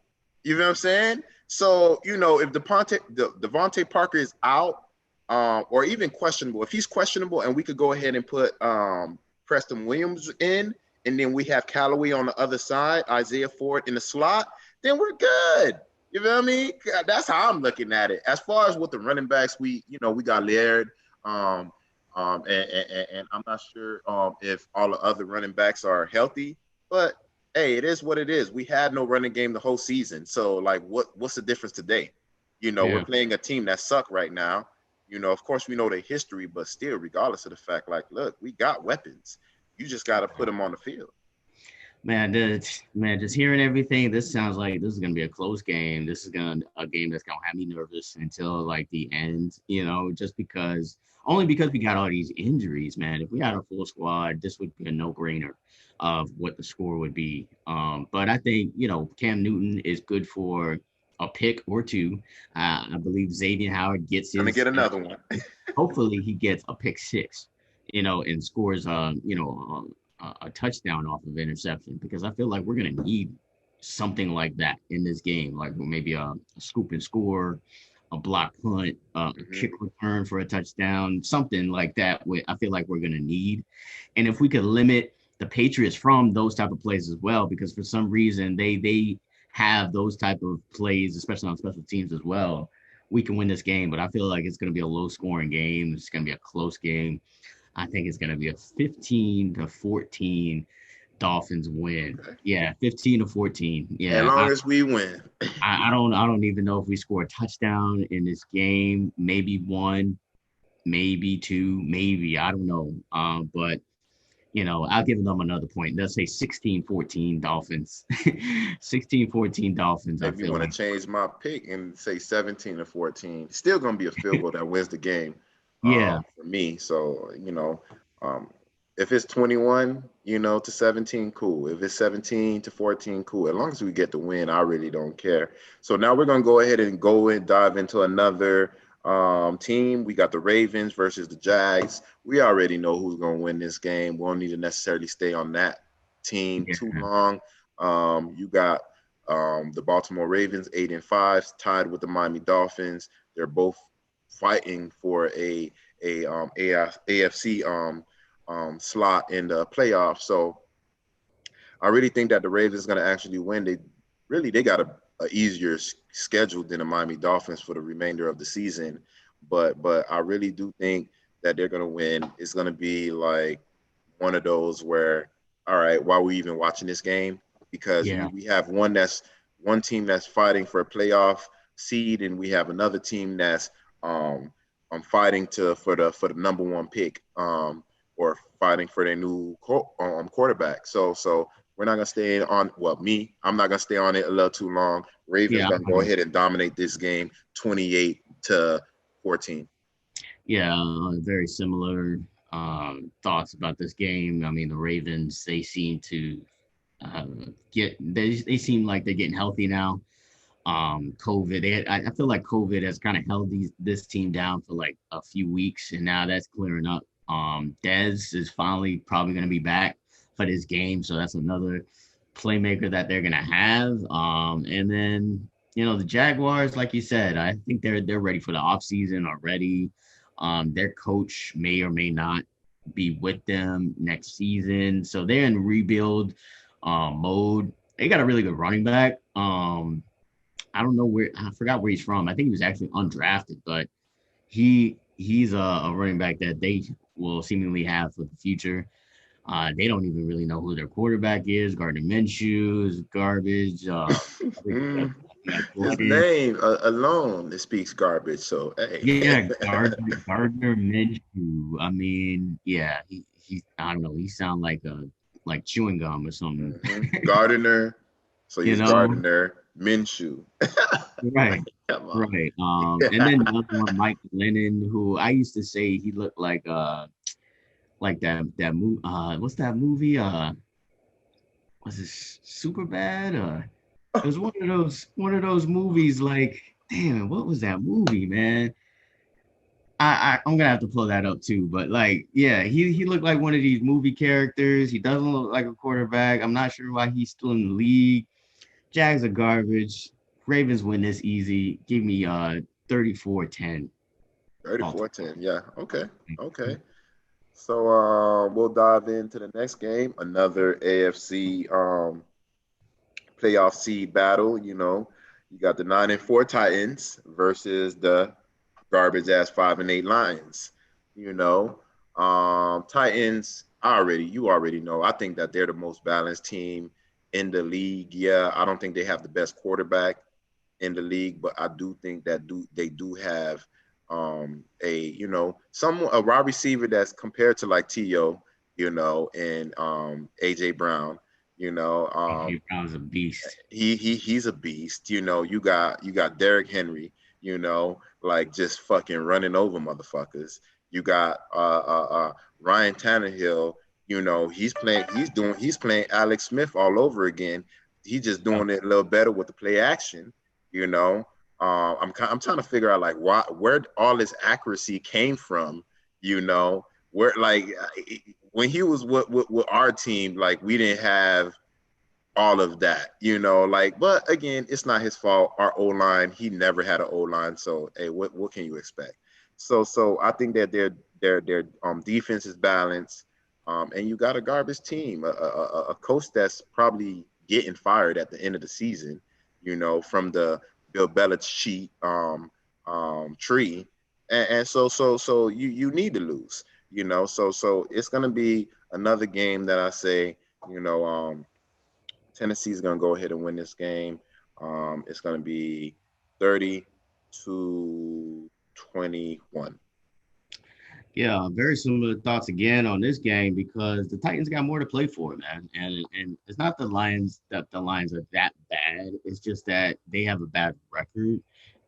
You know what I'm saying? So, if Devontae Parker is out or even questionable, if he's questionable and we could go ahead and put Preston Williams in and then we have Callaway on the other side, Isaiah Ford in the slot, then we're good. You feel me? That's how I'm looking at it. As far as with the running backs, we got Laird, and I'm not sure if all the other running backs are healthy, but hey, it is what it is. We had no running game the whole season, so like, what's the difference today? We're playing a team that suck right now. Of course, we know their history, but still, regardless of the fact, like, look, we got weapons. You just got to put them on the field. Man, just hearing everything, this sounds like this is gonna be a close game. This is a game that's gonna have me nervous until like the end. Only because we got all these injuries, man. If we had a full squad, this would be a no-brainer of what the score would be. But I think Cam Newton is good for a pick or two. I believe Xavier Howard gets Gonna get another one. Hopefully, he gets a pick six. And scores a touchdown off of interception, because I feel like we're going to need something like that in this game, like maybe a scoop and score, a block punt, a kick return for a touchdown, something like that. I feel like we're going to need. And if we could limit the Patriots from those type of plays as well, because for some reason they have those type of plays, especially on special teams as well, we can win this game. But I feel like it's going to be a low scoring game. It's going to be a close game. I think it's going to be a 15-14 Dolphins win. Okay. Yeah, 15-14. Yeah. As long as we win. I don't even know if we score a touchdown in this game. Maybe one, maybe two, maybe. I don't know. But I'll give them another point. Let's say 16-14 Dolphins. 16-14 Dolphins. Maybe you want to change my pick and say 17-14. Still going to be a field goal that wins the game. Yeah. For me. So, if it's 21, to 17, cool. If it's 17-14, cool. As long as we get the win, I really don't care. So now we're going to go ahead and dive into another team. We got the Ravens versus the Jags. We already know who's going to win this game. We don't need to necessarily stay on that team too long. You got the Baltimore Ravens, 8-5, tied with the Miami Dolphins. They're both fighting for a AFC slot in the playoffs. So I really think that the Ravens is going to actually win. They got a easier schedule than the Miami Dolphins for the remainder of the season. But I really do think that they're going to win. It's going to be like one of those where, all right, why are we even watching this game? Because we have one team that's fighting for a playoff seed, and we have another team that's fighting for the number one pick, or fighting for their new quarterback. So we're not gonna stay on. Well, I'm not gonna stay on it a little too long. Ravens gonna go ahead and dominate this game, 28-14. Yeah, very similar thoughts about this game. I mean, the Ravens, they seem to they seem like they're getting healthy now. COVID, I feel like COVID has kind of held this team down for like a few weeks, and now that's clearing up. Dez is finally probably going to be back for this game, so that's another playmaker that they're going to have. And then the Jaguars, like you said, I think they're ready for the offseason already. Their coach may or may not be with them next season, so they're in rebuild mode. They got a really good running back. I don't know I forgot where he's from. I think he was actually undrafted, but he's a running back that they will seemingly have for the future. They don't even really know who their quarterback is. Gardner Minshew is garbage. His name alone, it speaks garbage. So hey. Yeah, Gardner Minshew. I mean, yeah, he I don't know. He sounds like chewing gum or something. Gardner. So he's Gardner Minshew. Right. Right. And then another one, Mike Lennon, who I used to say he looked like that movie. What's that movie? Was it Superbad? It was one of those movies. Like, damn, what was that movie, man? I'm gonna have to pull that up too. But like, yeah, he looked like one of these movie characters. He doesn't look like a quarterback. I'm not sure why he's still in the league. Jags are garbage. Ravens win this easy. Give me 34-10. 34-10. Yeah. Okay. So we'll dive into the next game, another AFC playoff seed battle. You got the 9-4 Titans versus the garbage ass 5-8 Lions. Titans. You already know. I think that they're the most balanced team in the league. Yeah, I don't think they have the best quarterback in the league, but I do think that they do have a wide receiver that's compared to like T.O., and AJ Brown. Brown's a beast. He's a beast. You got Derrick Henry, like just fucking running over motherfuckers. You got Ryan Tannehill, he's playing Alex Smith all over again. He's just doing it a little better with the play action, you know. I'm trying to figure out like where all this accuracy came from, where like when he was with our team, like we didn't have all of that, but again, it's not his fault. Our O-line, he never had an O-line. So, hey, what can you expect? So I think that their defense is balanced. And you got a garbage team, a coach that's probably getting fired at the end of the season, from the Bill Belichick tree. And so you need to lose, so it's going to be another game that I say, Tennessee's going to go ahead and win this game. It's going to be 30-21. Yeah, very similar thoughts again on this game because the Titans got more to play for, man. And it's not the Lions that the Lions are that bad. It's just that they have a bad record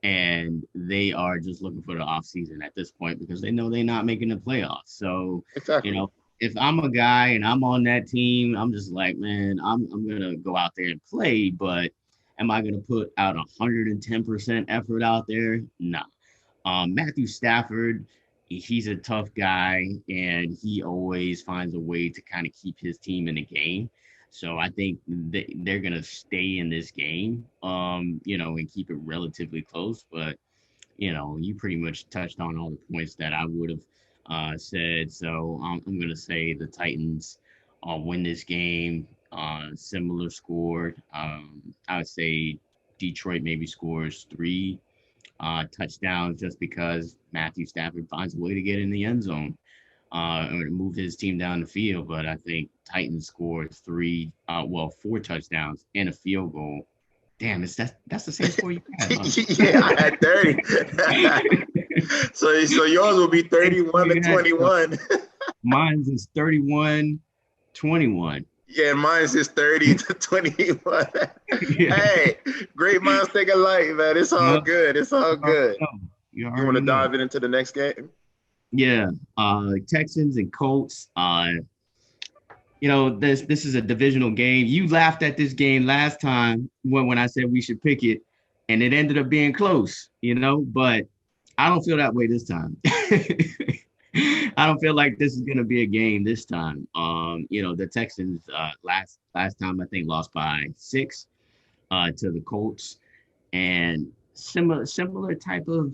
and they are just looking for the offseason at this point because they know they're not making the playoffs. So, Exactly. If I'm a guy and I'm on that team, I'm just like, man, I'm gonna go out there and play, but am I gonna put out 110% effort out there? Nah. Matthew Stafford, he's a tough guy, and he always finds a way to kind of keep his team in the game. So I think they're gonna stay in this game, and keep it relatively close. But you pretty much touched on all the points that I would have said. So I'm going to say the Titans win this game. Similar score. I would say Detroit maybe scores 3 touchdowns just because Matthew Stafford finds a way to get in the end zone or to move his team down the field. But I think Titans score 4 touchdowns and a field goal. Damn, that's the same score you had. Huh? Yeah, I had 30. so yours will be 31-21. Mine's is 31-21. Yeah, mine's is 30-21. Yeah. Hey, great minds think alike, man. It's all good. It's all good. You want to dive into the next game? Yeah. Texans and Colts. This is a divisional game. You laughed at this game last time when I said we should pick it, and it ended up being close, but I don't feel that way this time. I don't feel like this is going to be a game this time. The Texans last time I think lost by 6 to the Colts, and similar type of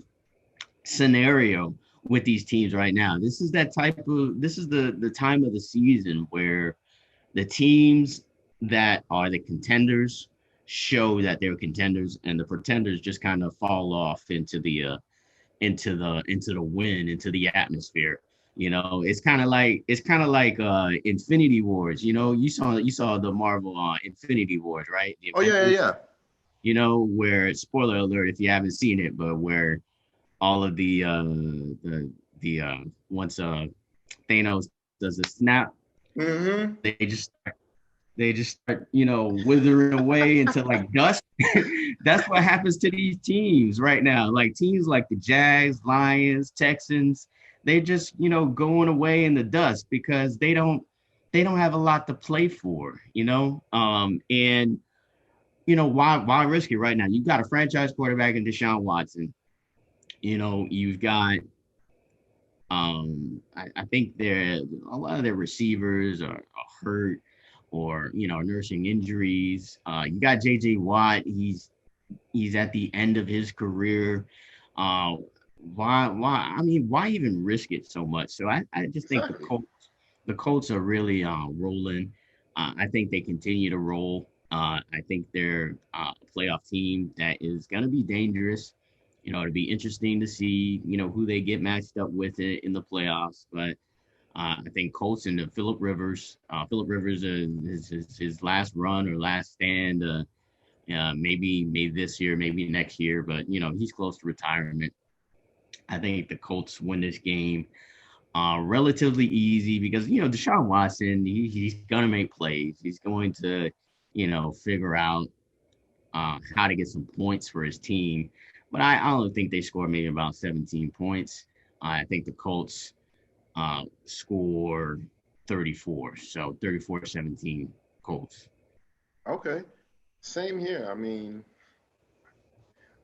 scenario with these teams right now. This is the time of the season where the teams that are the contenders show that they're contenders, and the pretenders just kind of fall off into the atmosphere. It's kind of like Infinity Wars. You saw the Marvel Infinity Wars, right? Oh yeah. Where, spoiler alert if you haven't seen it, but where all of the once Thanos does a snap, mm-hmm. they just start withering away into like dust. That's what happens to these teams right now. Like teams like the Jags, Lions, Texans, they just going away in the dust because they don't have a lot to play for, and why risk it right now? You've got a franchise quarterback in Deshaun Watson. You've got I think a lot of their receivers are hurt or nursing injuries. You got JJ Watt. He's at the end of his career. why? I mean, why even risk it so much? So I just think Exactly. the Colts are really rolling. I think they continue to roll. I think they're a playoff team that is going to be dangerous. It'll be interesting to see, who they get matched up with it in the playoffs. But I think Colts and the Philip Rivers. Philip Rivers is his last run or last stand. Maybe this year, maybe next year, but he's close to retirement. I think the Colts win this game relatively easy because Deshaun Watson he's gonna make plays. He's going to figure out how to get some points for his team. But I don't think they score maybe about 17 points. I think the Colts score 34. So 34-17 Colts. Okay. Same here. I mean,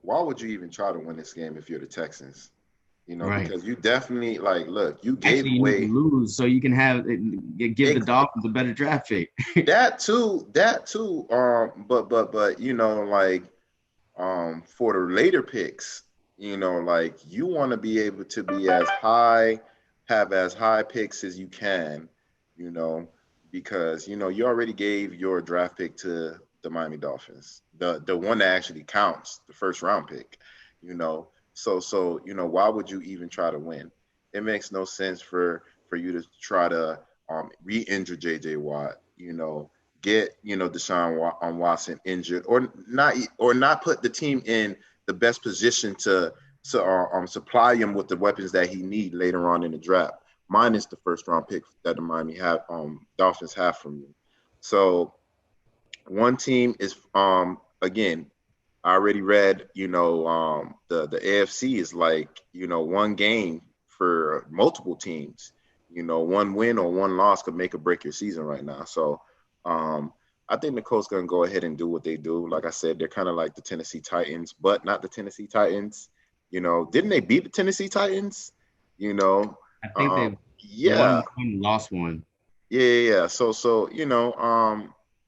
why would you even try to win this game if you're the Texans? Right. Because you definitely look, you gave Actually, you need away to lose so you can give the Dolphins a better draft pick. that too. But for the later picks, you want to be able to be have as high picks as you can, you know, because you already gave your draft pick to the Miami Dolphins, the one that actually counts, the first round pick, you know. So why would you even try to win? It makes no sense for you to try to re-injure JJ Watt, get Deshaun Watson injured, or not put the team in the best position to supply him with the weapons that he need later on in the draft, minus the first round pick that the Miami have Dolphins have from you. So one team is again, I already read, the AFC is one game for multiple teams. One win or one loss could make or break your season right now. So I think the Colts going to go ahead and do what they do. Like I said, they're kind of like the Tennessee Titans, but not the Tennessee Titans. Didn't they beat the Tennessee Titans? I think they Yeah. won one, lost one. Yeah. So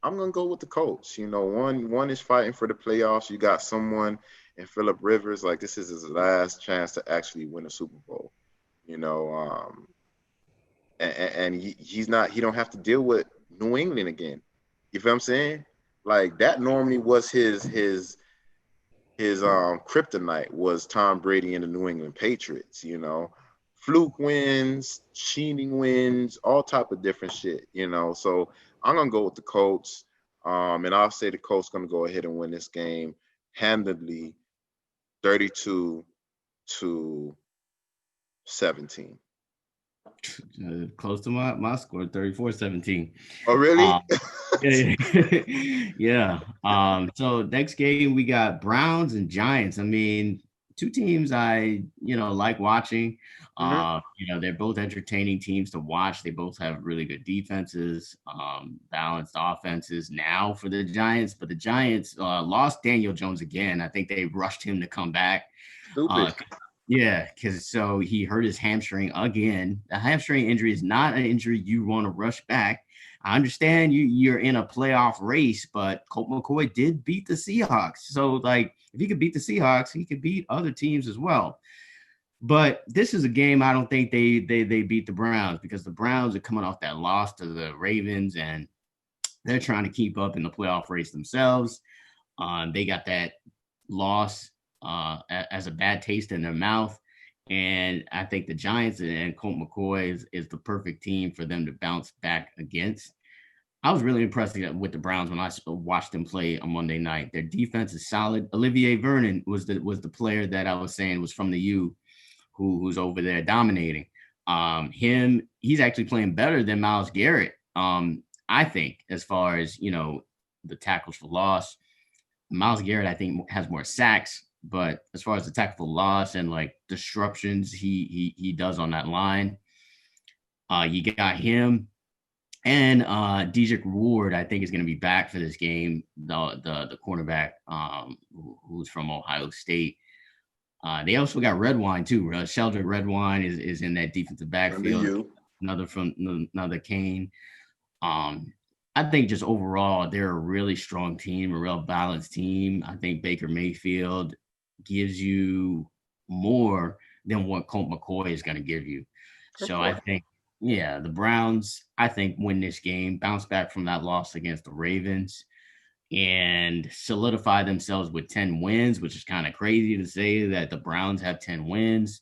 I'm gonna go with the Colts. One is fighting for the playoffs. You got someone in Philip Rivers, like this is his last chance to actually win a Super Bowl. You know, and he don't have to deal with New England again. You feel what I'm saying? Like that normally was his kryptonite was Tom Brady and the New England Patriots. Fluke wins, cheating wins, all type of different shit. So I'm gonna go with the Colts, and I'll say the Colts gonna go ahead and win this game handedly, 32-17. Close to my score, 34-17. Oh, really? Yeah. So next game we got Browns and Giants. I mean, two teams I like watching. They're both entertaining teams to watch. They both have really good defenses, balanced offenses now for the Giants. But the Giants lost Daniel Jones again. I think they rushed him to come back. Stupid. Yeah, because so he hurt his hamstring again. A hamstring injury is not an injury you want to rush back. I understand you're in a playoff race, but Colt McCoy did beat the Seahawks. So, if he could beat the Seahawks, he could beat other teams as well. But this is a game I don't think they beat the Browns because the Browns are coming off that loss to the Ravens, and they're trying to keep up in the playoff race themselves. They got that loss as a bad taste in their mouth. And I think the Giants and Colt McCoy is the perfect team for them to bounce back against. I was really impressed with the Browns when I watched them play on Monday night. Their defense is solid. Olivier Vernon was the player that I was saying was from the U, who's over there dominating. He's actually playing better than Myles Garrett. I think as far as the tackles for loss, Myles Garrett I think has more sacks. But as far as the tackle for loss and disruptions he does on that line, you got him and Dedrick Ward. I think is going to be back for this game. The cornerback who's from Ohio State. They also got Redwine too. Sheldrick Redwine is in that defensive backfield. Another Kane. I think just overall they're a really strong team, a real balanced team. I think Baker Mayfield gives you more than what Colt McCoy is going to give you. So I course. think, the Browns, I think, win this game, bounce back from that loss against the Ravens, and solidify themselves with 10 wins, which is kind of crazy to say that the Browns have 10 wins.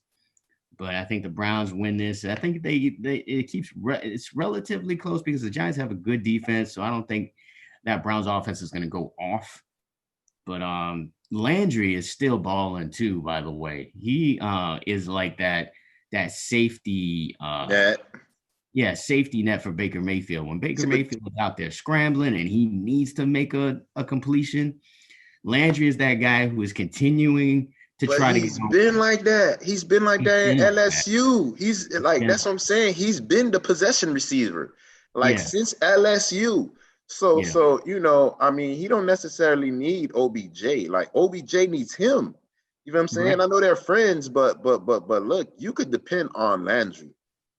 But I think the Browns win this. I think it's relatively close because the Giants have a good defense. So I don't think that Browns offense is going to go off. But Landry is still balling too, by the way. He is like that safety safety net for Baker Mayfield. When Baker Mayfield is out there scrambling and he needs to make a completion, Landry is that guy who is continuing to try to get He's been like that. He's been like that at LSU. He's like, that's what I'm saying. He's been the possession receiver, since LSU. So I mean, he don't necessarily need OBJ. Like OBJ needs him. You know what I'm saying? Right. I know they're friends, but look, you could depend on Landry.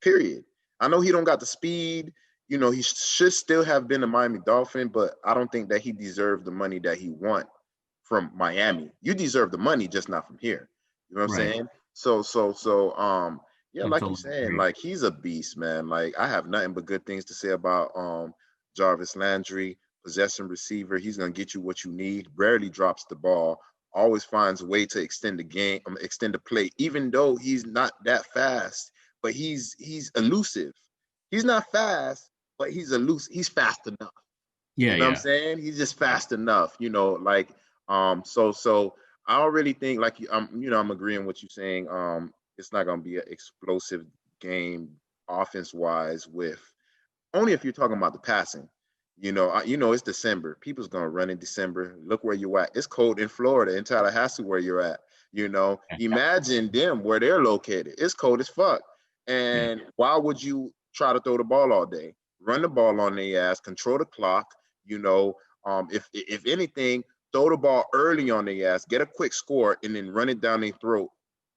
Period. I know he don't got the speed. He should still have been a Miami Dolphin, but I don't think that he deserved the money that he want from Miami. You deserve the money, just not from here. You know what I'm saying? So, like you're saying, like he's a beast, man. Like I have nothing but good things to say about Jarvis Landry, possession receiver. He's gonna get you what you need. Rarely drops the ball. Always finds a way to extend the game, extend the play, even though he's not that fast. But he's elusive. He's not fast, but he's elusive. He's fast enough. Yeah, you know what I'm saying? He's just fast enough. So I don't really think I'm agreeing with you saying it's not gonna be an explosive game offense wise with only if you're talking about the passing. It's December. People's gonna run in December. Look where you're at. It's cold in Florida, in Tallahassee, where you're at. Imagine them where they're located. It's cold as fuck. And why would you try to throw the ball all day? Run the ball on their ass, control the clock. If anything, throw the ball early on their ass, get a quick score, and then run it down their throat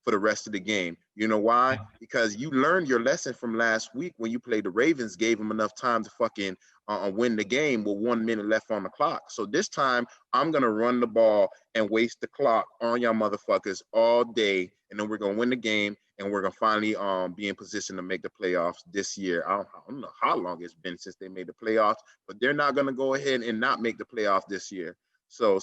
for the rest of the game. You know why? Because you learned your lesson from last week when you played the Ravens, gave them enough time to fucking win the game with 1 minute left on the clock. So this time, I'm going to run the ball and waste the clock on y'all motherfuckers all day, and then we're going to win the game, and we're going to finally be in position to make the playoffs this year. I don't know how long it's been since they made the playoffs, but they're not going to go ahead and not make the playoffs this year. So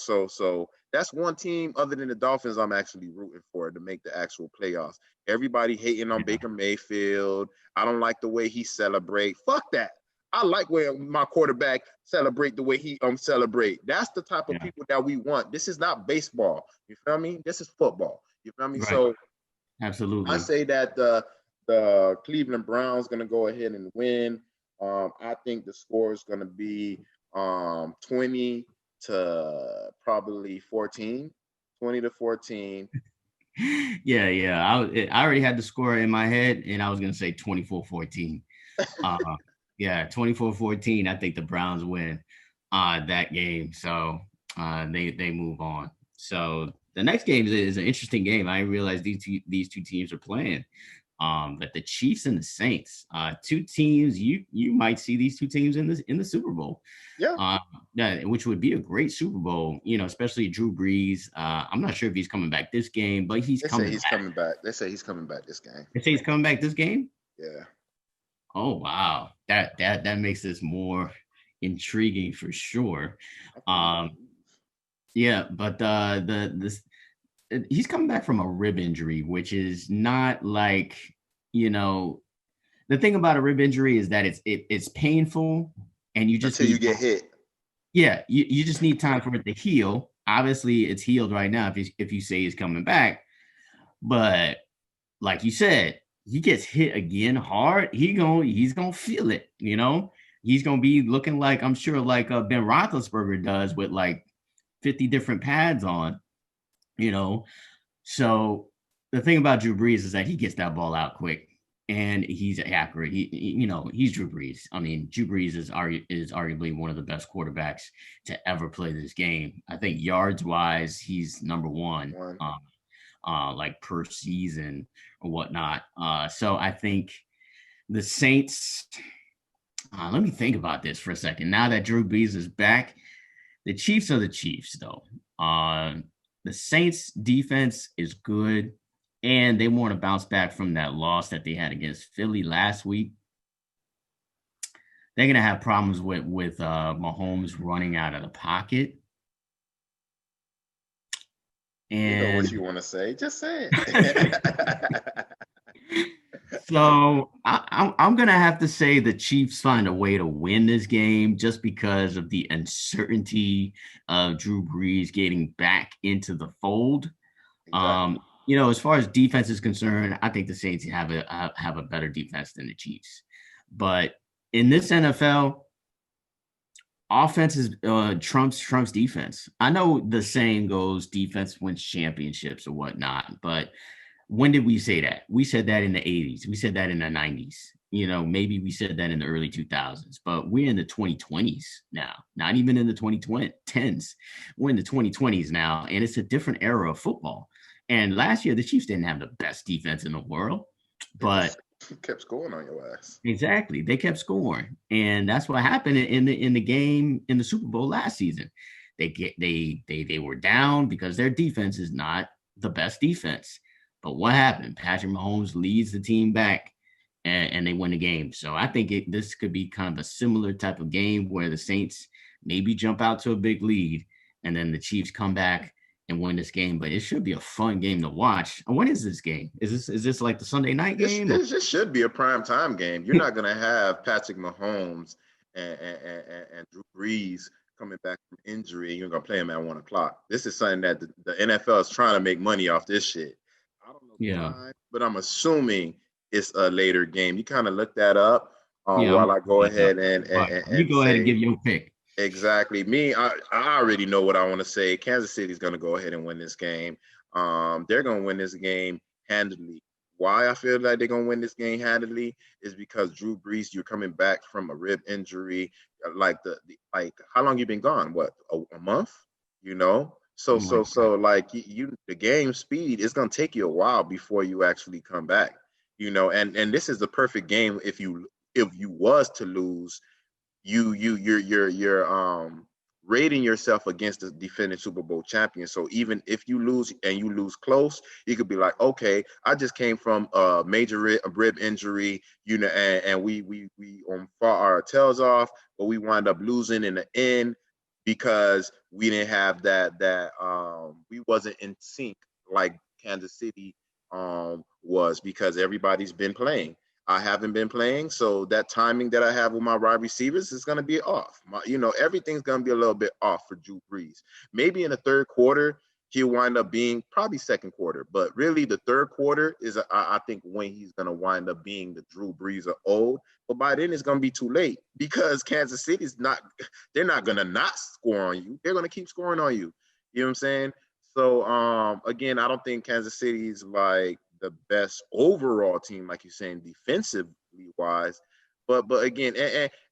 that's one team other than the Dolphins I'm actually rooting for to make the actual playoffs. Everybody hating on Baker Mayfield. I don't like the way he celebrate. Fuck that. I like when my quarterback celebrate the way he celebrate. That's the type of people that we want. This is not baseball. You feel me? This is football. You feel me? Right. So absolutely, I say that the Cleveland Browns gonna go ahead and win. I think the score is gonna be 20 to probably 14, 20 to 14. Yeah. I already had the score in my head, and I was going to say 24-14. 24-14. I think the Browns win that game. So they move on. So the next game is an interesting game. I didn't realize these two teams are playing. But the Chiefs and the Saints, two teams you might see these two teams in the Super Bowl. Which would be a great Super Bowl, especially Drew Brees. I'm not sure if he's coming back this game, but he's coming back. They say he's coming back this game. They say he's coming back this game? Yeah. Oh wow. That makes this more intriguing for sure. But he's coming back from a rib injury, which is not like, the thing about a rib injury is that it's painful and you just until you get hit. Yeah, you just need time for it to heal. Obviously, it's healed right now if you say he's coming back. But like you said, he gets hit again hard, he's gonna feel it, He's gonna be looking like, I'm sure, like Ben Roethlisberger does with like 50 different pads on. So the thing about Drew Brees is that he gets that ball out quick and he's accurate. He's Drew Brees. I mean, Drew Brees is arguably one of the best quarterbacks to ever play this game. I think yards wise, he's number one, like per season or whatnot. So I think the Saints, let me think about this for a second. Now that Drew Brees is back, the Chiefs are the Chiefs though. The Saints defense is good. and they want to bounce back from that loss that they had against Philly last week. They're gonna have problems with Mahomes running out of the pocket. You know what And you want to say. Just say it. so I'm gonna have to say the Chiefs find a way to win this game just because of the uncertainty of Drew Brees getting back into the fold. Exactly. As far as defense is concerned, I think the Saints have a better defense than the Chiefs. But in this NFL, offense is trumps defense. I know the saying goes defense wins championships or whatnot, but when did we say that? We said that in the 80s. We said that in the 90s. Maybe we said that in the early 2000s, but we're in the 2020s now, not even in the 2010s. We're in the 2020s now, and it's a different era of football. And last year, the Chiefs didn't have the best defense in the world, but kept scoring on your ass. exactly, they kept scoring, and that's what happened in the game in the Super Bowl last season. They were down because their defense is not the best defense. But what happened? Patrick Mahomes leads the team back, and they win the game. So I think this could be kind of a similar type of game where the Saints maybe jump out to a big lead, and then the Chiefs come back and win this game. But it should be a fun game to watch. And when is this game? Is this like the Sunday night game? This should be a prime time game. You're not gonna have Patrick Mahomes and Drew Brees coming back from injury. You're gonna play him at 1:00. This is something that the NFL is trying to make money off this shit. I don't know the time, but I'm assuming it's a later game. You kind of look that up while I go ahead and you go ahead and give your pick. Exactly. Me, I already know what I want to say. Kansas City's going to go ahead and win this game. They're going to win this game handily. Why I feel like they're going to win this game handily is because Drew Brees, you're coming back from a rib injury. Like how long you been gone? What, a month? So like the game speed is going to take you a while before you actually come back. And this is the perfect game if you was to lose. You're rating yourself against the defending Super Bowl champion. So even if you lose and you lose close, you could be like, okay, I just came from a major rib injury, and we fought our tails off, but we wind up losing in the end because we didn't have that we wasn't in sync like Kansas City was, because everybody's been playing. I haven't been playing, so that timing that I have with my wide receivers is going to be off. Everything's going to be a little bit off for Drew Brees. Maybe in the third quarter, he'll wind up being probably second quarter, but really the third quarter is, I think, when he's going to wind up being the Drew Brees of old. But by then it's going to be too late because Kansas City's they're not going to not score on you. They're going to keep scoring on you. You know what I'm saying? So, again, I don't think Kansas City's like the best overall team, like you're saying, defensively wise. But again,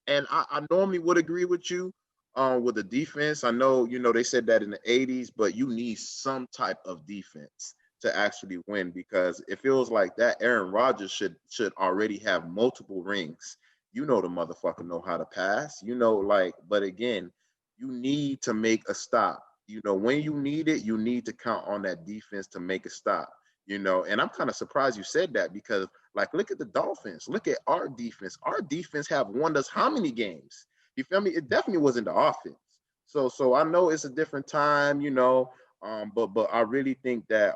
and I normally would agree with you with the defense. I know, they said that in the 80s, but you need some type of defense to actually win, because it feels like that Aaron Rodgers should already have multiple rings. The motherfucker know how to pass, but again, you need to make a stop. When you need it, you need to count on that defense to make a stop. And I'm kind of surprised you said that, because look at the Dolphins, look at our defense. Our defense have won us how many games? You feel me? It definitely wasn't the offense. So I know it's a different time, but I really think that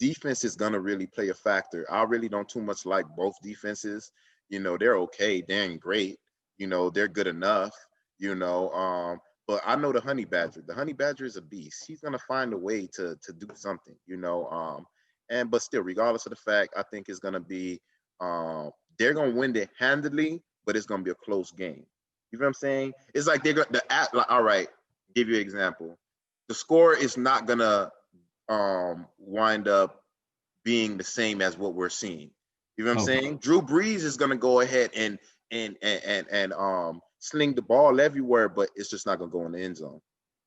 defense is going to really play a factor. I really don't too much like both defenses. They're okay. They ain't great. They're good enough, but I know the Honey Badger. The Honey Badger is a beast. He's gonna find a way to do something, but still, regardless of the fact, I think it's gonna be they're gonna win it handily, but it's gonna be a close game. You know what I'm saying? It's like they're gonna all right. Give you an example. The score is not gonna wind up being the same as what we're seeing. You know what I'm saying? Drew Brees is gonna go ahead and sling the ball everywhere, but it's just not gonna go in the end zone.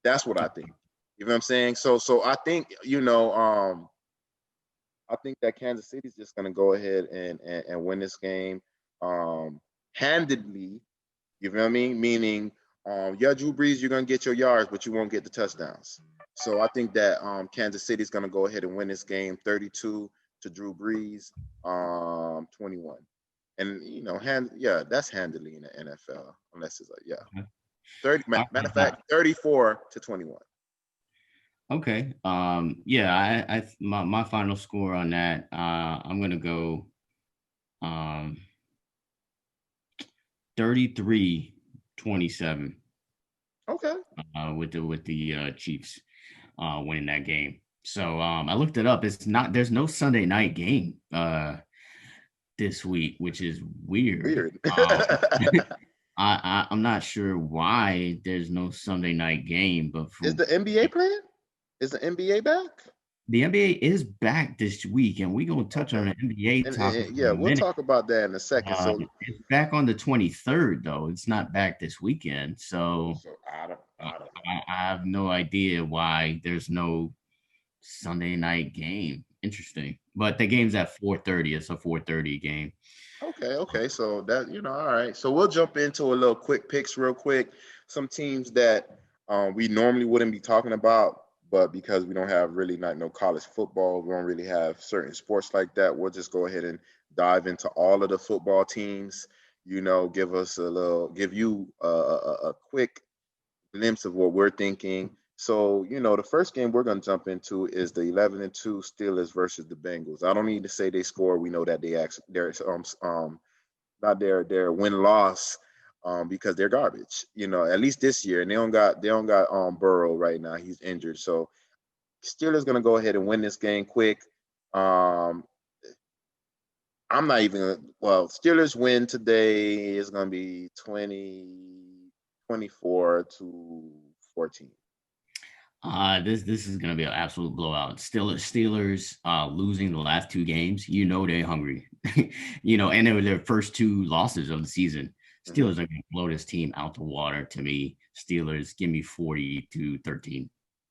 That's what I think. You know what I'm saying? So I think, I think that Kansas City is just gonna go ahead and win this game handedly. You know what I mean? Meaning, Drew Brees, you're gonna get your yards, but you won't get the touchdowns. So I think that Kansas City is going to go ahead and win this game 32 to Drew Brees, 21. And, that's handily in the NFL, unless it's like, 30, matter of fact, 34 to 21. Okay. My final score on that, I'm going to go 33-27. Okay. With the Chiefs winning that game. So I looked it up. There's no Sunday night game this week, which is weird. I'm not sure why there's no Sunday night game, but is the NBA playing? Is the NBA back? The NBA is back this week, and we're going to touch on the NBA topic. We'll talk about that in a second. So it's back on the 23rd, though. It's not back this weekend. So I have no idea why there's no Sunday night game. Interesting. But the game's at 4:30. It's a 4:30 game. Okay. So that, all right. So we'll jump into a little quick picks real quick. Some teams that we normally wouldn't be talking about, but because we don't have really no college football, we don't really have certain sports like that. We'll just go ahead and dive into all of the football teams, give you a quick glimpse of what we're thinking. So, the first game we're going to jump into is the 11-2 Steelers versus the Bengals. I don't need to say they score. We know that not their win-loss because they're garbage, at least this year. And they don't got Burrow right now. He's injured. So Steelers going to go ahead and win this game quick. Steelers win today is going to be 24 to 14. This is going to be an absolute blowout. Steelers losing the last two games. They're hungry. And they were their first two losses of the season. Steelers are going to blow this team out the water to me. Steelers, give me 40-13.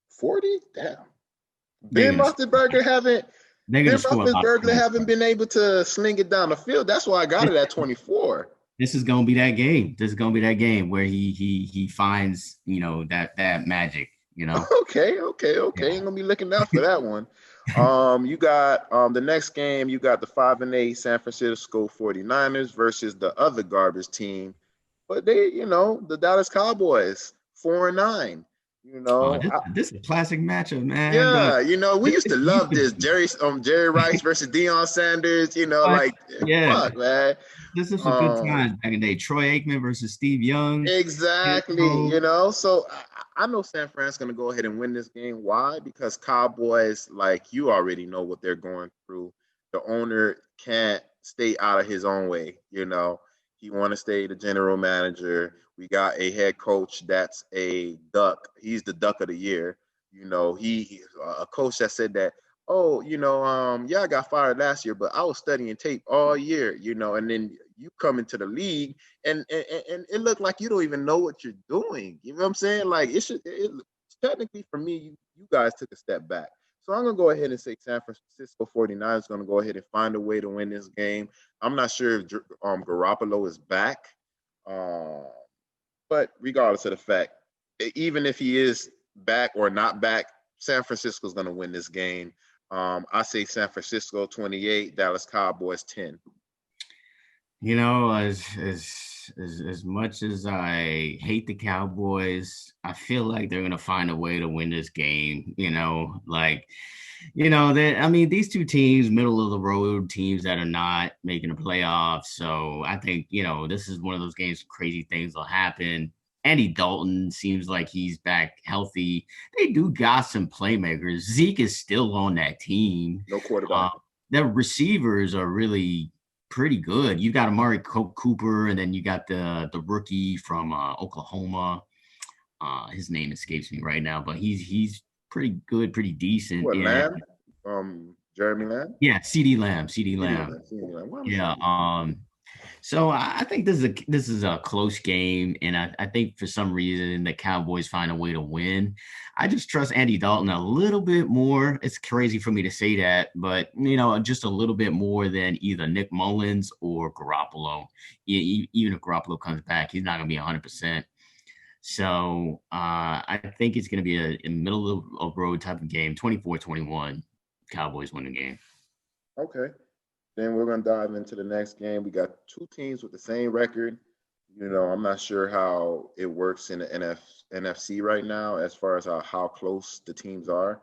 40? Damn. Ben Roethlisberger haven't been able to sling it down the field. That's why I got it at 24. This is going to be that game. This is going to be that game where he finds, that magic. Okay. Ain't gonna be looking out for that one. You got the next game, you got the 5-8 San Francisco 49ers versus the other garbage team. But they, the Dallas Cowboys, 4-9. This is a classic matchup, man. Yeah, we used to love this. Jerry Rice versus Deion Sanders, fuck, man. This is some good times back in the day. Troy Aikman versus Steve Young. Exactly, So I know San Fran's going to go ahead and win this game. Why? Because Cowboys, you already know what they're going through. The owner can't stay out of his own way, He want to stay the general manager. We got a head coach that's a duck. He's the duck of the year. He a coach that said that, I got fired last year, but I was studying tape all year, and then you come into the league and it looked like you don't even know what you're doing. You know what I'm saying? Technically for me, you guys took a step back. So I'm going to go ahead and say San Francisco 49ers is going to go ahead and find a way to win this game. I'm not sure if Garoppolo is back. But regardless of the fact, even if he is back or not back, San Francisco is going to win this game. I say San Francisco 28, Dallas Cowboys 10. As much as I hate the Cowboys, I feel like they're going to find a way to win this game. These two teams, middle of the road teams that are not making the playoffs. So I think, this is one of those games, crazy things will happen. Andy Dalton seems like he's back healthy. They do got some playmakers. Zeke is still on that team. No quarterback. Their receivers are really pretty good. You got Amari Cooper, and then you got the rookie from Oklahoma. His name escapes me right now, but he's pretty good, pretty decent. What, Lamb? Jeremy Lamb? Yeah, CeeDee Lamb. Yeah. So I think this is a close game, and I think for some reason the Cowboys find a way to win. I just trust Andy Dalton a little bit more. It's crazy for me to say that, but just a little bit more than either Nick Mullins or Garoppolo. Even if Garoppolo comes back, he's not going to be 100%. So I think it's going to be a middle of road type of game, 24-21. Cowboys win the game. Okay. Then we're going to dive into the next game. We got two teams with the same record. I'm not sure how it works in the NFC right now as far as how close the teams are.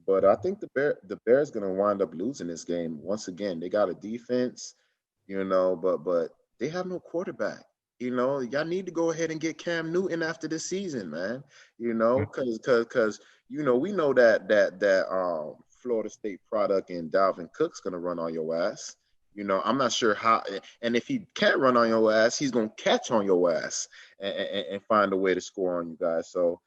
But I think the Bears going to wind up losing this game. Once again, they got a defense, but they have no quarterback. Y'all need to go ahead and get Cam Newton after this season, man. Because we know that Florida State product and Dalvin Cook's going to run on your ass. I'm not sure how, and if he can't run on your ass, he's gonna catch on your ass and find a way to score on you guys. So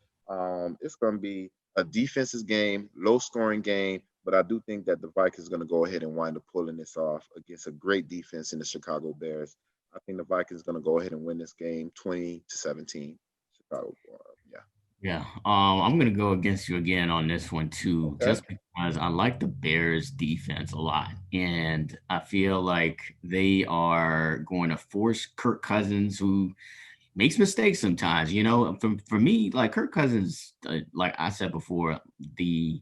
it's gonna be a defensive game, low scoring game, but I do think that the Vikings are gonna go ahead and wind up pulling this off against a great defense in the Chicago Bears. I think the Vikings are gonna go ahead and win this game 20-17. Chicago. Yeah, I'm gonna go against you again on this one too, Okay. just because I like the Bears defense a lot, and I feel like they are going to force Kirk Cousins, who makes mistakes sometimes. For me, like Kirk Cousins, like I said before, the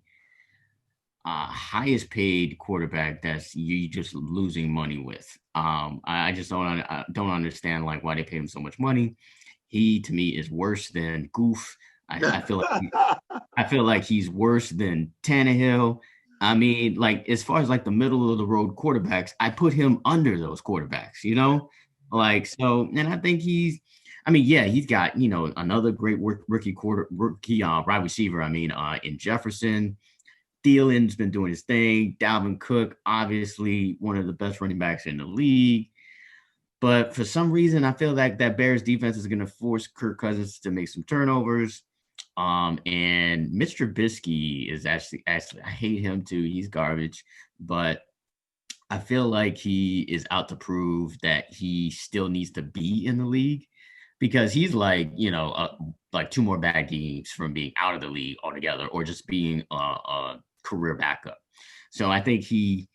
highest paid quarterback that's you just losing money with. I just don't understand like why they pay him so much money. He to me is worse than Goof. I feel like he's worse than Tannehill. I mean, like as far as like the middle of the road quarterbacks, I put him under those quarterbacks. Like so, and I think he's got another great rookie wide receiver. In Jefferson. Thielen's been doing his thing. Dalvin Cook, obviously one of the best running backs in the league. But for some reason, I feel like that Bears defense is going to force Kirk Cousins to make some turnovers. And Mitch Trubisky is actually, I hate him too. He's garbage. But I feel like he is out to prove that he still needs to be in the league because he's like, like two more bad games from being out of the league altogether or just being a career backup. So I think he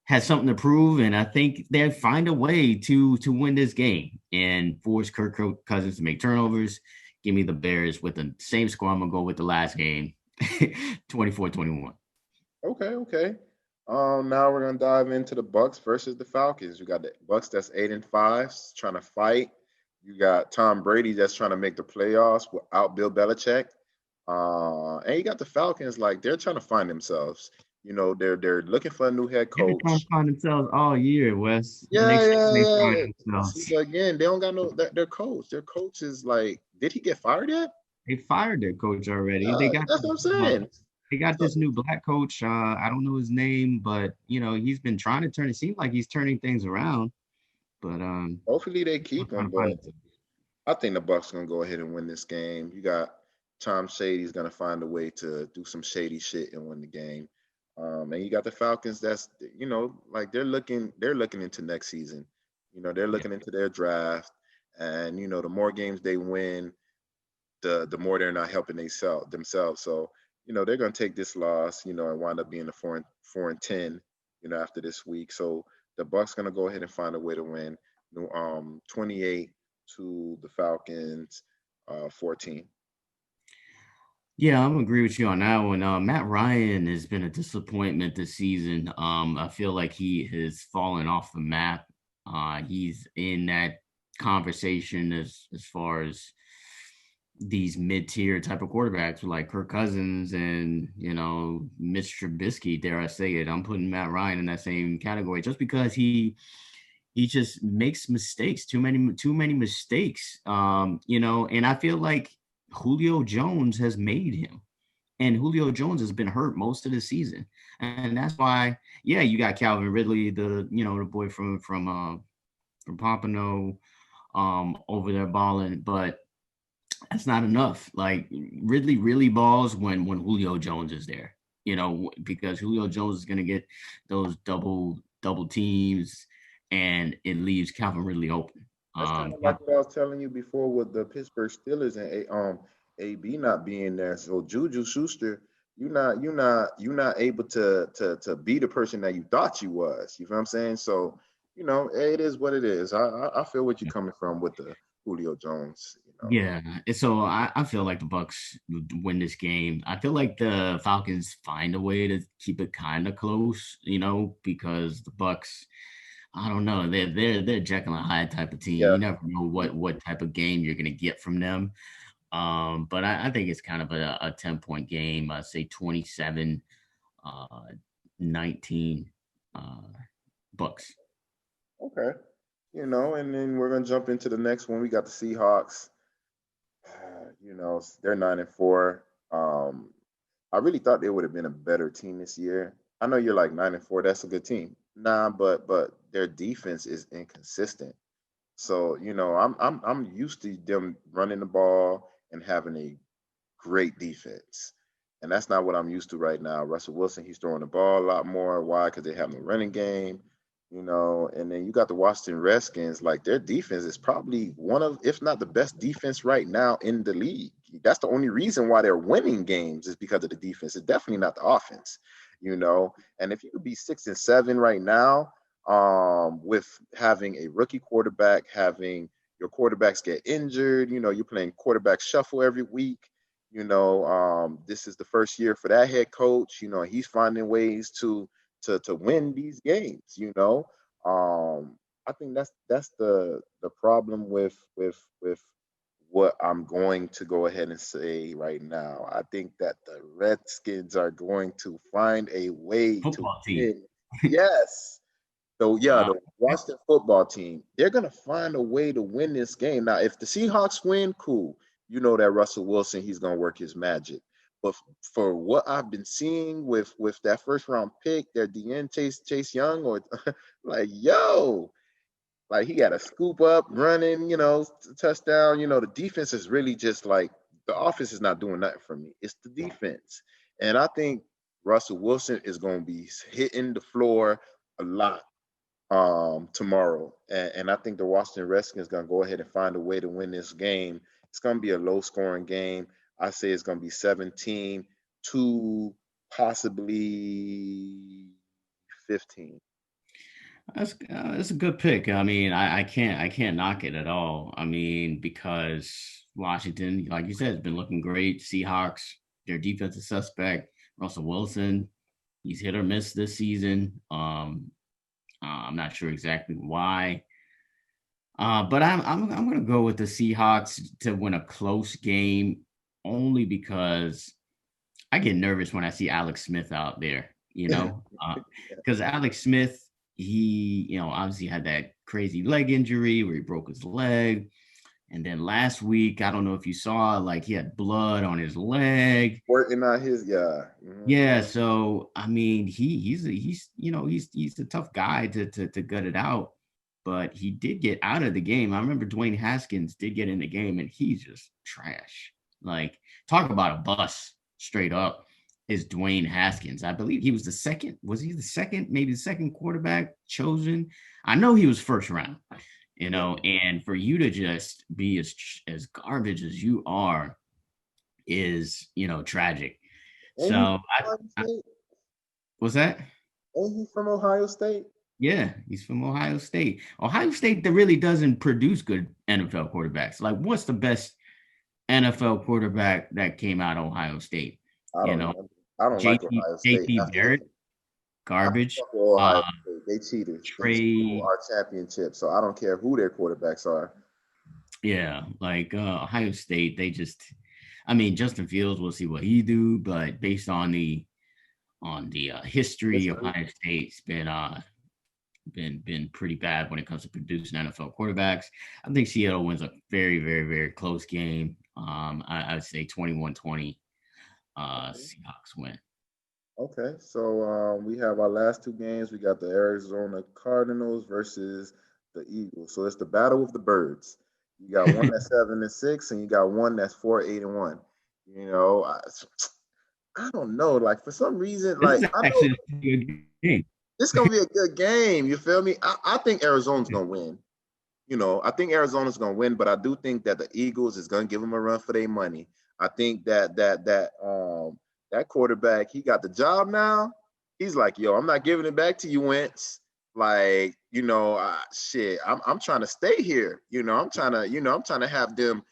has something to prove, and I think they'll find a way to win this game and force Kirk Cousins to make turnovers. Give me the Bears with the same score. I'm going to go with the last game, 24-21. Okay. Now we're gonna dive into the Bucks versus the Falcons. You got the Bucks that's 8-5, trying to fight. You got Tom Brady that's trying to make the playoffs without Bill Belichick. And you got the Falcons like they're trying to find themselves. They're looking for a new head They've been coach. trying to find themselves all year, Wes. Yeah. See, again, they don't got their coach. Their coach is like, did he get fired yet? They fired their coach already. That's what I'm saying. They got this new black coach. I don't know his name, but he's been trying to turn. It seems like he's turning things around. But hopefully they keep him. But I think the Bucks gonna go ahead and win this game. You got Tom Shady's gonna find a way to do some shady shit and win the game. And you got the Falcons. That's like they're looking into next season. They're looking into their draft, and the more games they win, the more they're not helping themselves. So they're gonna take this loss, and wind up being a 4-10, after this week. So the Bucks gonna go ahead and find a way to win. 28 to the Falcons, 14. yeah, I'm agree with you on that one. Matt Ryan has been a disappointment this season. I feel like he has fallen off the map. He's in that conversation as far as these mid-tier type of quarterbacks like Kirk Cousins and Mitch Trubisky, dare I say it. I'm putting Matt Ryan in that same category just because he just makes mistakes, too many mistakes. And I feel like Julio Jones has made him, and Julio Jones has been hurt most of the season, and that's why you got Calvin Ridley, the boy from Pompano over there balling, but that's not enough. Like Ridley really balls when Julio Jones is there, because Julio Jones is going to get those double teams and it leaves Calvin Ridley open. That's kind of like what I was telling you before with the Pittsburgh Steelers and AB not being there. So Juju Schuster, you're not able to be the person that you thought you was. You know what I'm saying? So it is what it is. I feel what you're coming from with the Julio Jones. Yeah, and so I feel like the Bucks win this game. I feel like the Falcons find a way to keep it kind of close, because the Bucks, I don't know, they're Jekyll and Hyde type of team. Yeah. You never know what type of game you're gonna get from them. But I think it's kind of a 10-point game. I say 27, 19, Bucks. Okay. And then we're gonna jump into the next one. We got the Seahawks. They're 9-4. I really thought they would have been a better team this year. I know you're like 9-4. That's a good team. Nah, but their defense is inconsistent. So I'm used to them running the ball and having a great defense, and that's not what I'm used to right now. Russell Wilson, he's throwing the ball a lot more. Why? Because they have no running game. And then you got the Washington Redskins. Like, their defense is probably one of, if not the best defense right now in the league. That's the only reason why they're winning games, is because of the defense. It's definitely not the offense. And if you could be 6-7 right now, with having a rookie quarterback, having your quarterbacks get injured, you're playing quarterback shuffle every week. This is the first year for that head coach. He's finding ways to win these games. I think that's the problem with what I'm going to go ahead and say right now. I think that the Redskins are going to find a way Football to team. win. Yes. So the Washington football team, they're gonna find a way to win this game. Now, if the Seahawks win, cool. That Russell Wilson, he's gonna work his magic. But for what I've been seeing with that first round pick, their DN Chase Young, or like, like, he got a scoop up running, touchdown. The defense is really just like, the offense is not doing nothing for me. It's the defense. And I think Russell Wilson is going to be hitting the floor a lot tomorrow. And I think the Washington Redskins is going to go ahead and find a way to win this game. It's going to be a low scoring game. I say it's going to be 17 to possibly 15. That's a good pick. I mean, I can't knock it at all. I mean, because Washington, like you said, has been looking great. Seahawks, their defense is suspect. Russell Wilson, he's hit or miss this season. I'm not sure exactly why. But I'm gonna go with the Seahawks to win a close game, only because I get nervous when I see Alex Smith out there. Because Alex Smith, he obviously had that crazy leg injury where he broke his leg. And then last week, I don't know if you saw, like, he had blood on his leg. Working on his, yeah. Mm-hmm. Yeah. So, I mean, he's a tough guy to gut it out, but he did get out of the game. I remember Dwayne Haskins did get in the game, and he's just trash. Like, talk about a bust straight up. Is Dwayne Haskins. I believe he was the second. Was he the second? Maybe the second quarterback chosen. I know he was first round, and for you to just be as garbage as you are is, tragic. Ain't so what's that? Ain't he from Ohio State? Yeah, he's from Ohio State. Ohio State that really doesn't produce good NFL quarterbacks. Like, what's the best NFL quarterback that came out of Ohio State? I don't like Ohio State. JT Barrett, garbage. Ohio State. They cheated. Trey, our championship, so I don't care who their quarterbacks are. Yeah, like Ohio State, they just, I mean, Justin Fields, we'll see what he do, but based on the history of Ohio State's been pretty bad when it comes to producing NFL quarterbacks. I think Seattle wins a very, very, very close game. I would say 21-20. Seahawks win. Okay, so we have our last two games. We got the Arizona Cardinals versus the Eagles. So it's the battle of the birds. You got one that's 7-6, and you got one that's 4-8-1. I don't know. Like, for some reason, like, actually a good game. It's gonna be a good game. You feel me? I think Arizona's gonna win. I think Arizona's gonna win, but I do think that the Eagles is gonna give them a run for their money. I think that quarterback, he got the job now. He's like, yo, I'm not giving it back to you, Wentz. Like, shit, I'm trying to stay here. I'm trying to have them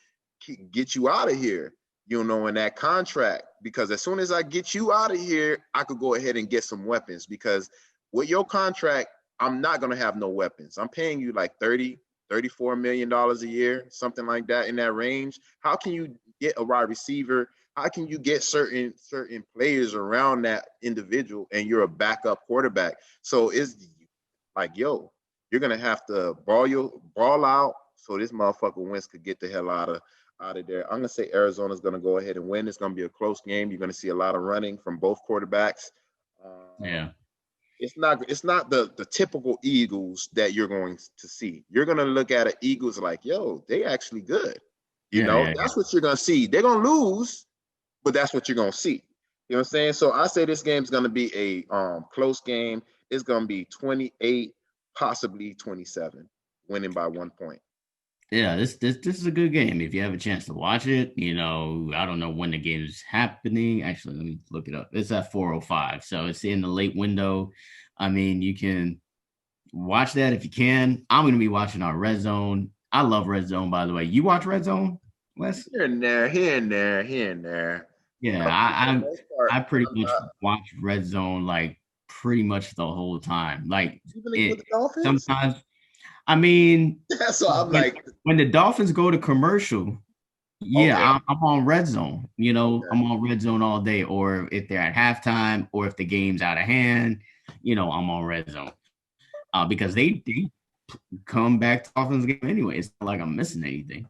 get you out of here, in that contract. Because as soon as I get you out of here, I could go ahead and get some weapons. Because with your contract, I'm not going to have no weapons. I'm paying you like $34 million a year, something like that, in that range. How can you get a wide receiver? How can you get certain players around that individual and you're a backup quarterback? So it's like, yo, you're going to have to ball out so this motherfucker Wentz could get the hell out of there. I'm going to say Arizona's going to go ahead and win. It's going to be a close game. You're going to see a lot of running from both quarterbacks. Yeah. It's not the typical Eagles that you're going to see. You're going to look at an Eagles like, yo, they actually good. That's what you're going to see. They're going to lose, but that's what you're going to see. You know what I'm saying? So I say this game's going to be a close game. It's going to be 28, possibly 27, winning by 1 point. Yeah, this is a good game if you have a chance to watch it. I don't know when the game is happening. Actually, let me look it up. It's at 4:05, so it's in the late window. I mean, you can watch that if you can. I'm going to be watching on Red Zone. I love Red Zone, by the way. You watch Red Zone, Wes? Here and there. Yeah, I pretty much watch Red Zone like pretty much the whole time. Like with the Dolphins? Sometimes. I mean, so I'm when the Dolphins go to commercial, I'm on Red Zone. I'm on Red Zone all day. Or if they're at halftime, or if the game's out of hand, I'm on Red Zone because they come back to Dolphins game anyway. It's not like I'm missing anything.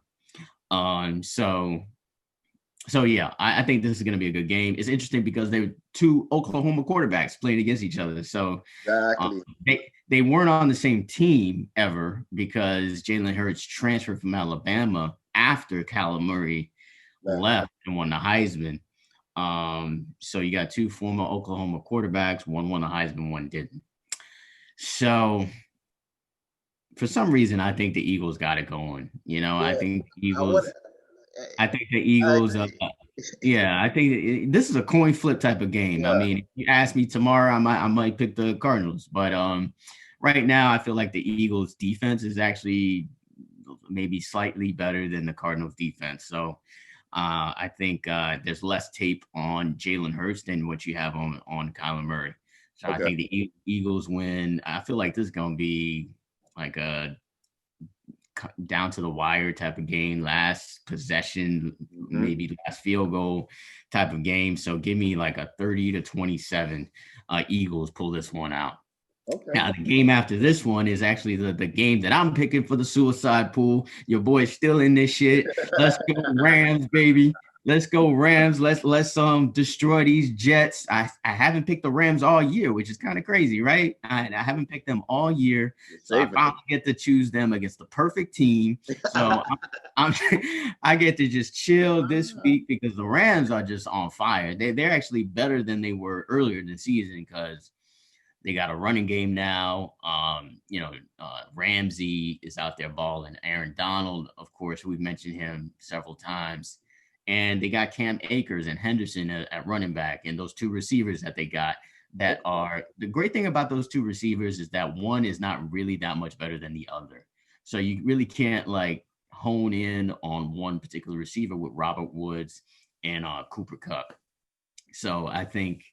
So yeah, I think this is going to be a good game. It's interesting because they were two Oklahoma quarterbacks playing against each other. So exactly. They weren't on the same team ever because Jalen Hurts transferred from Alabama after Kyler Murray left and won the Heisman. So you got two former Oklahoma quarterbacks. One won the Heisman, one didn't. So for some reason, I think the Eagles got it going. I think the Eagles. I think the Eagles. I think this is a coin flip type of game. Yeah. I mean, if you ask me tomorrow, I might pick the Cardinals. But right now, I feel like the Eagles' defense is actually maybe slightly better than the Cardinals' defense. So I think there's less tape on Jalen Hurts than what you have on Kyler Murray. So I think the Eagles win. I feel like this is going to be like a down to the wire type of game, last possession, maybe last field goal type of game. So give me like a 30-27 Eagles pull this one out. Okay. Now the game after this one is actually the game that I'm picking for the suicide pool. Your boy's still in this shit. Let's go Rams, baby. Let's go Rams. Let's destroy these Jets. I haven't picked the Rams all year, which is kind of crazy, right? I haven't picked them all year, so I finally get to choose them against the perfect team. So I get to just chill this week because the Rams are just on fire. They're actually better than they were earlier in the season because they got a running game now. Ramsey is out there balling. Aaron Donald, of course, we've mentioned him several times. And they got Cam Akers and Henderson at running back, and those two receivers that they got that are – the great thing about those two receivers is that one is not really that much better than the other. So you really can't, like, hone in on one particular receiver with Robert Woods and Cooper Kupp. So I think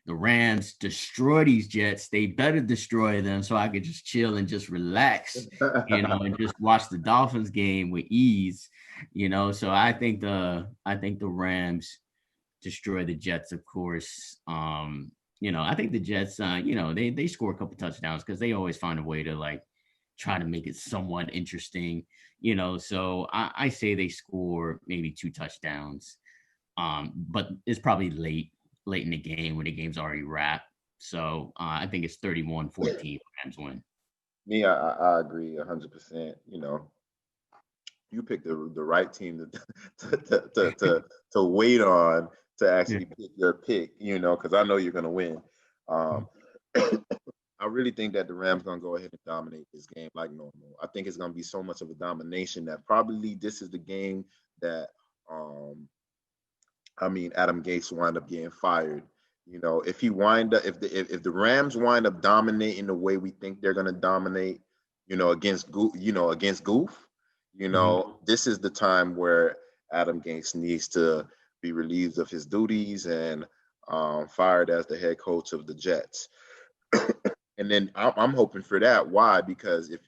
the Rams destroy these Jets. They better destroy them so I could just chill and just relax, and just watch the Dolphins game with ease. So I think the Rams destroy the Jets, of course. I think the Jets, they score a couple touchdowns because they always find a way to like try to make it somewhat interesting. So I say they score maybe 2 touchdowns, but it's probably late in the game when the game's already wrapped. So I think it's 31-14 Rams win. Me, I agree 100%. You picked the right team to wait on to actually pick your pick, because I know you're going to win. I really think that the Rams going to go ahead and dominate this game like normal. I think it's going to be so much of a domination that probably this is the game that, Adam Gase wind up getting fired. If the Rams wind up dominating the way we think they're going to dominate, against Goof, this is the time where Adam Gase needs to be relieved of his duties and fired as the head coach of the Jets. And then I'm hoping for that. Why? Because if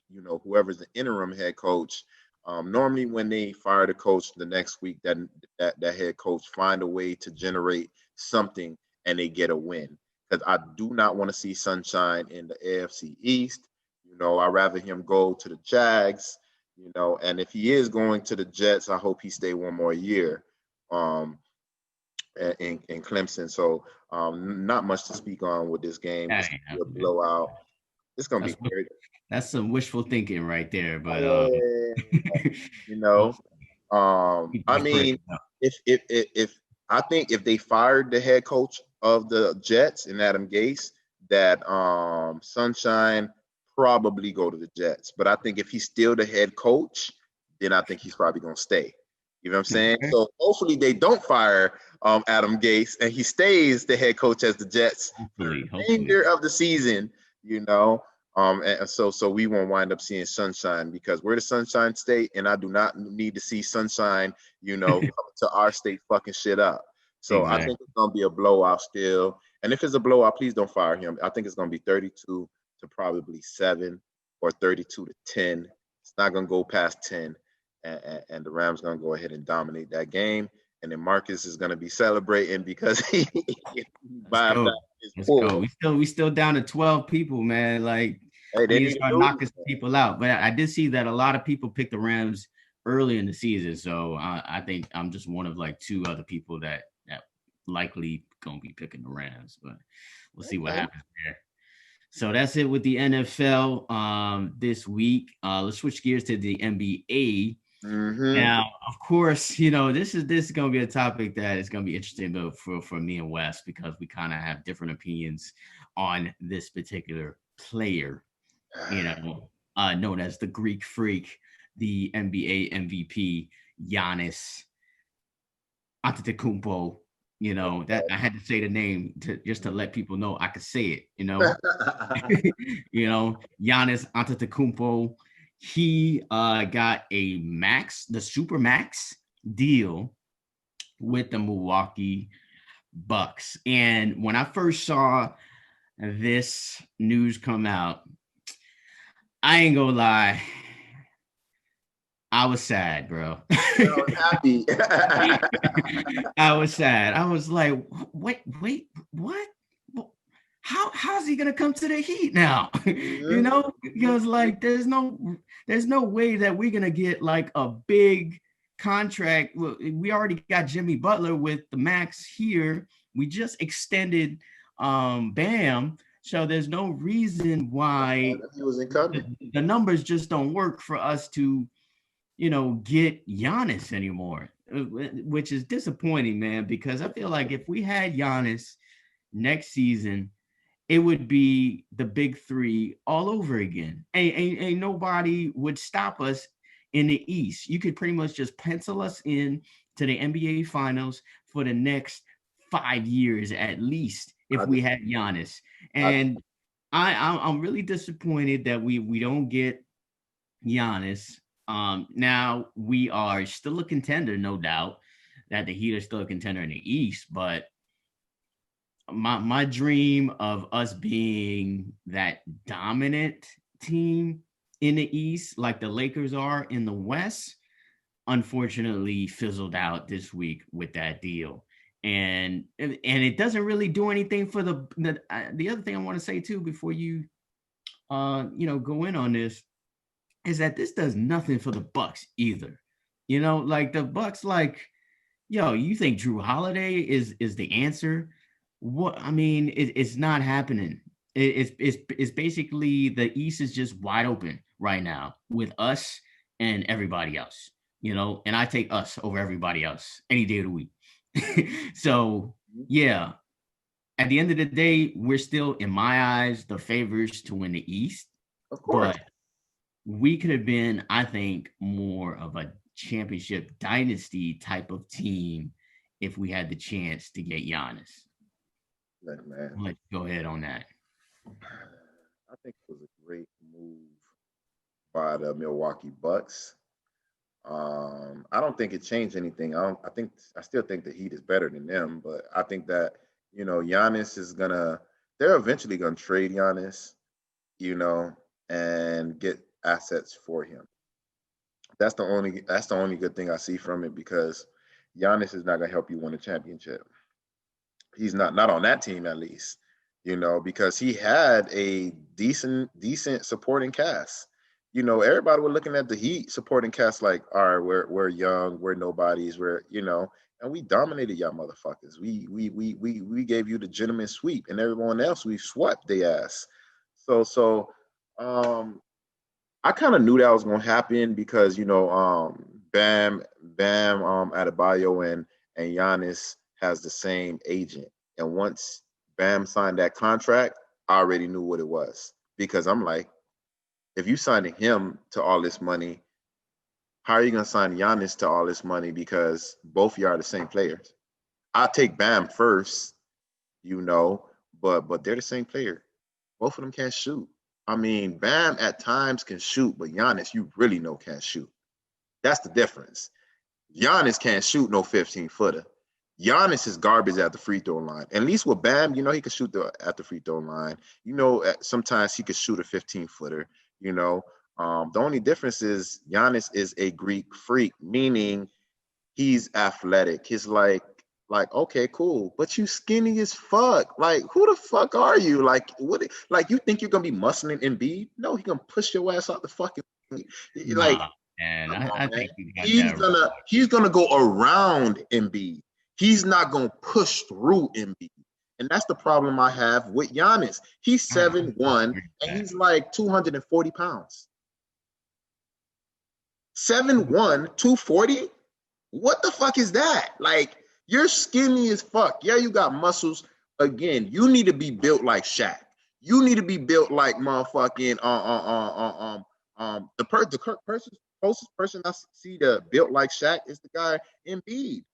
whoever's the interim head coach, normally when they fire the coach the next week, that head coach find a way to generate something and they get a win. Because I do not want to see sunshine in the AFC East. I'd rather him go to the Jags. And if he is going to the Jets, I hope he stay one more year. In Clemson. So not much to speak on with this game. It's gonna be a blowout. It's gonna be great. That's some wishful thinking right there. But I mean, if I think if they fired the head coach of the Jets and Adam Gase, that Sunshine probably go to the Jets. But I think if he's still the head coach, then I think he's probably gonna stay. You know what I'm saying? Okay. So hopefully they don't fire Adam Gase and he stays the head coach as the Jets hopefully. Remainder of the season, and so we won't wind up seeing sunshine because we're the Sunshine State, and I do not need to see sunshine, to our state fucking shit up. So exactly. I think it's gonna be a blowout still. And if it's a blowout, please don't fire him. I think it's gonna be 32 to probably 7 or 32 to 10. It's not gonna go past 10. And the Rams going to go ahead and dominate that game. And then Marcus is going to be celebrating because he Let's go. We still down to 12 people, man. Like, hey, they need to start knocking some people out. But I did see that a lot of people picked the Rams early in the season. So I think I'm just one of like 2 other people that likely going to be picking the Rams. But we'll see what happens there. So that's it with the NFL this week. Let's switch gears to the NBA. Mm-hmm. Now, of course, this is going to be a topic that is going to be interesting for me and Wes because we kind of have different opinions on this particular player, known as the Greek Freak, the NBA MVP, Giannis Antetokounmpo. That I had to say the name just to let people know I could say it. Giannis Antetokounmpo. He got the super max deal with the Milwaukee Bucks. And when I first saw this news come out, I ain't gonna lie, I was sad, bro. I was happy. I was sad. I was like, wait, what? How's he gonna come to the Heat now? Because like there's no way that we're gonna get like a big contract. We already got Jimmy Butler with the max here. We just extended Bam, so there's no reason why he wasn't coming. The numbers just don't work for us to, get Giannis anymore, which is disappointing, man. Because I feel like if we had Giannis next season, it would be the big 3 all over again. Ain't nobody would stop us in the East. You could pretty much just pencil us in to the NBA Finals for the next 5 years at least if we had Giannis. And I'm really disappointed that we don't get Giannis. Now we are still a contender, no doubt, that the Heat are still a contender in the East, but my dream of us being that dominant team in the East, like the Lakers are in the West, unfortunately fizzled out this week with that deal. And it doesn't really do anything for the other thing I want to say too, before you, go in on this, is that this does nothing for the Bucks either. Like the Bucks, like, you think Drew Holiday is the answer? What I mean, it's not happening. It's basically the East is just wide open right now with us and everybody else, and I take us over everybody else any day of the week. So yeah, at the end of the day, we're still, in my eyes, the favorites to win the East. Of course. But we could have been, I think, more of a championship dynasty type of team if we had the chance to get Giannis. Man. Let's go ahead on that. I think it was a great move by the Milwaukee Bucks. I don't think it changed anything. I still think the Heat is better than them, but I think that, Giannis is they're eventually gonna trade Giannis, and get assets for him. That's the only good thing I see from it, because Giannis is not gonna help you win a championship. He's not on that team, at least, because he had a decent supporting cast. Everybody was looking at the Heat supporting cast like, all right, we're young, we're nobodies, and we dominated y'all motherfuckers. We gave you the gentleman sweep, and everyone else we swept their ass. So I kind of knew that was gonna happen, because Bam Adebayo and Giannis has the same agent, and once Bam signed that contract, I already knew what it was, because I'm like, if you signed him to all this money, how are you gonna sign Giannis to all this money? Because both of you are the same players. I'll take Bam first, but they're the same player. Both of them can't shoot. I mean, Bam at times can shoot, but Giannis, you really know, can't shoot. That's the difference. Giannis can't shoot no 15-footer. Giannis is garbage at the free throw line. At least with Bam, he can shoot at the free throw line. Sometimes he could shoot a 15-footer. The only difference is Giannis is a Greek freak, meaning he's athletic. He's like, okay, cool, but you skinny as fuck. Like, who the fuck are you? Like, what? Like, you think you're gonna be muscling Embiid? No, he gonna push your ass out the fucking. Like, and I think he's gonna go around Embiid. He's not gonna push through Embiid, and that's the problem I have with Giannis. He's 7'1" and he's like 240 pounds. 7'1", 240. What the fuck is that? Like, you're skinny as fuck. Yeah, you got muscles. Again, you need to be built like Shaq. You need to be built like motherfucking the closest person I see to built like Shaq is the guy Embiid.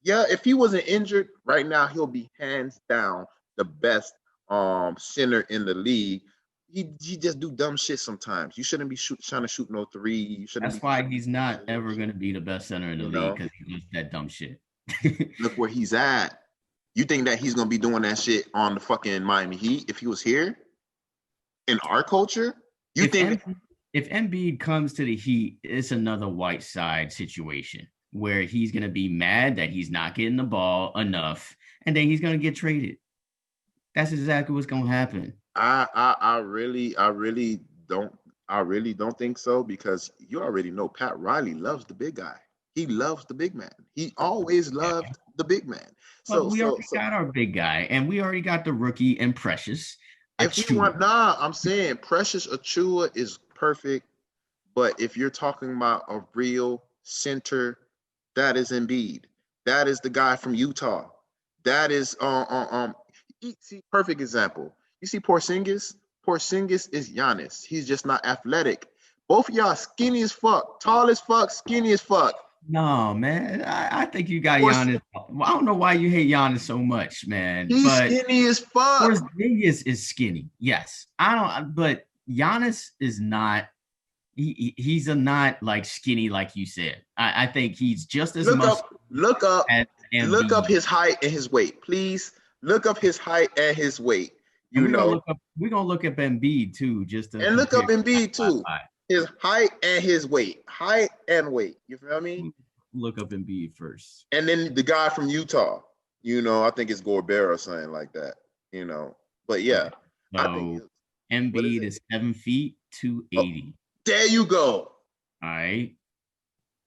Yeah, if he wasn't injured right now, he'll be hands down the best center in the league. He just do dumb shit sometimes. You shouldn't be trying to shoot no three. That's why he's not ever going to be the best center in the league, because he does that dumb shit. Look where he's at. You think that he's going to be doing that shit on the fucking Miami Heat if he was here? In our culture? If Embiid comes to the Heat, it's another Whiteside situation where he's going to be mad that he's not getting the ball enough, and then he's going to get traded. That's exactly what's going to happen. I really don't think so, because you already know Pat Riley loves the big guy. He loves the big man. He always loved the big man. So we already got our big guy, and we already got the rookie and Precious. I'm saying Precious Achiuwa is perfect, but if you're talking about a real center, that is Embiid. That is the guy from Utah. That is see, perfect example. You see Porzingis? Porzingis is Giannis. He's just not athletic. Both of y'all skinny as fuck, tall as fuck, skinny as fuck. No, man. I think you got Giannis. I don't know why you hate Giannis so much, man. He's skinny as fuck. Porzingis is skinny. Yes. But Giannis is not. He's not like skinny like you said. I think he's just as much. Look up his height and his weight, please. Look up his height and his weight. We're gonna look up Embiid too, and look up Embiid too. His height and his weight. Height and weight. You feel me? Look up Embiid first. And then the guy from Utah, I think it's Gobert or something like that. But yeah. So I think Embiid is 7 feet, 280. Oh, there you go. All right.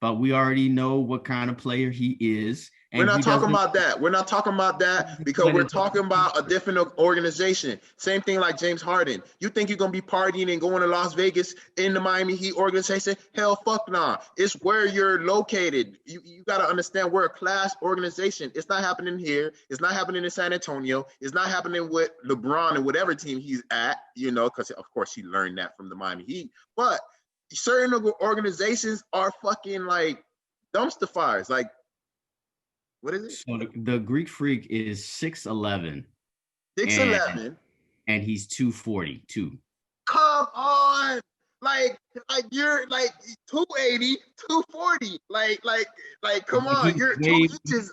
But we already know what kind of player he is. We're not talking about that. We're not talking about that because we're talking about a different organization. Same thing like James Harden. You think you're going to be partying and going to Las Vegas in the Miami Heat organization? Hell, fuck nah. It's where you're located. You got to understand we're a class organization. It's not happening here. It's not happening in San Antonio. It's not happening with LeBron and whatever team he's at, because of course he learned that from the Miami Heat. But certain organizations are fucking like dumpster fires. Like, what is it? So the Greek Freak is 6'11". 6'11". And he's 242. Come on. Like you're like 280, 240. Come But on, you're 2 inches.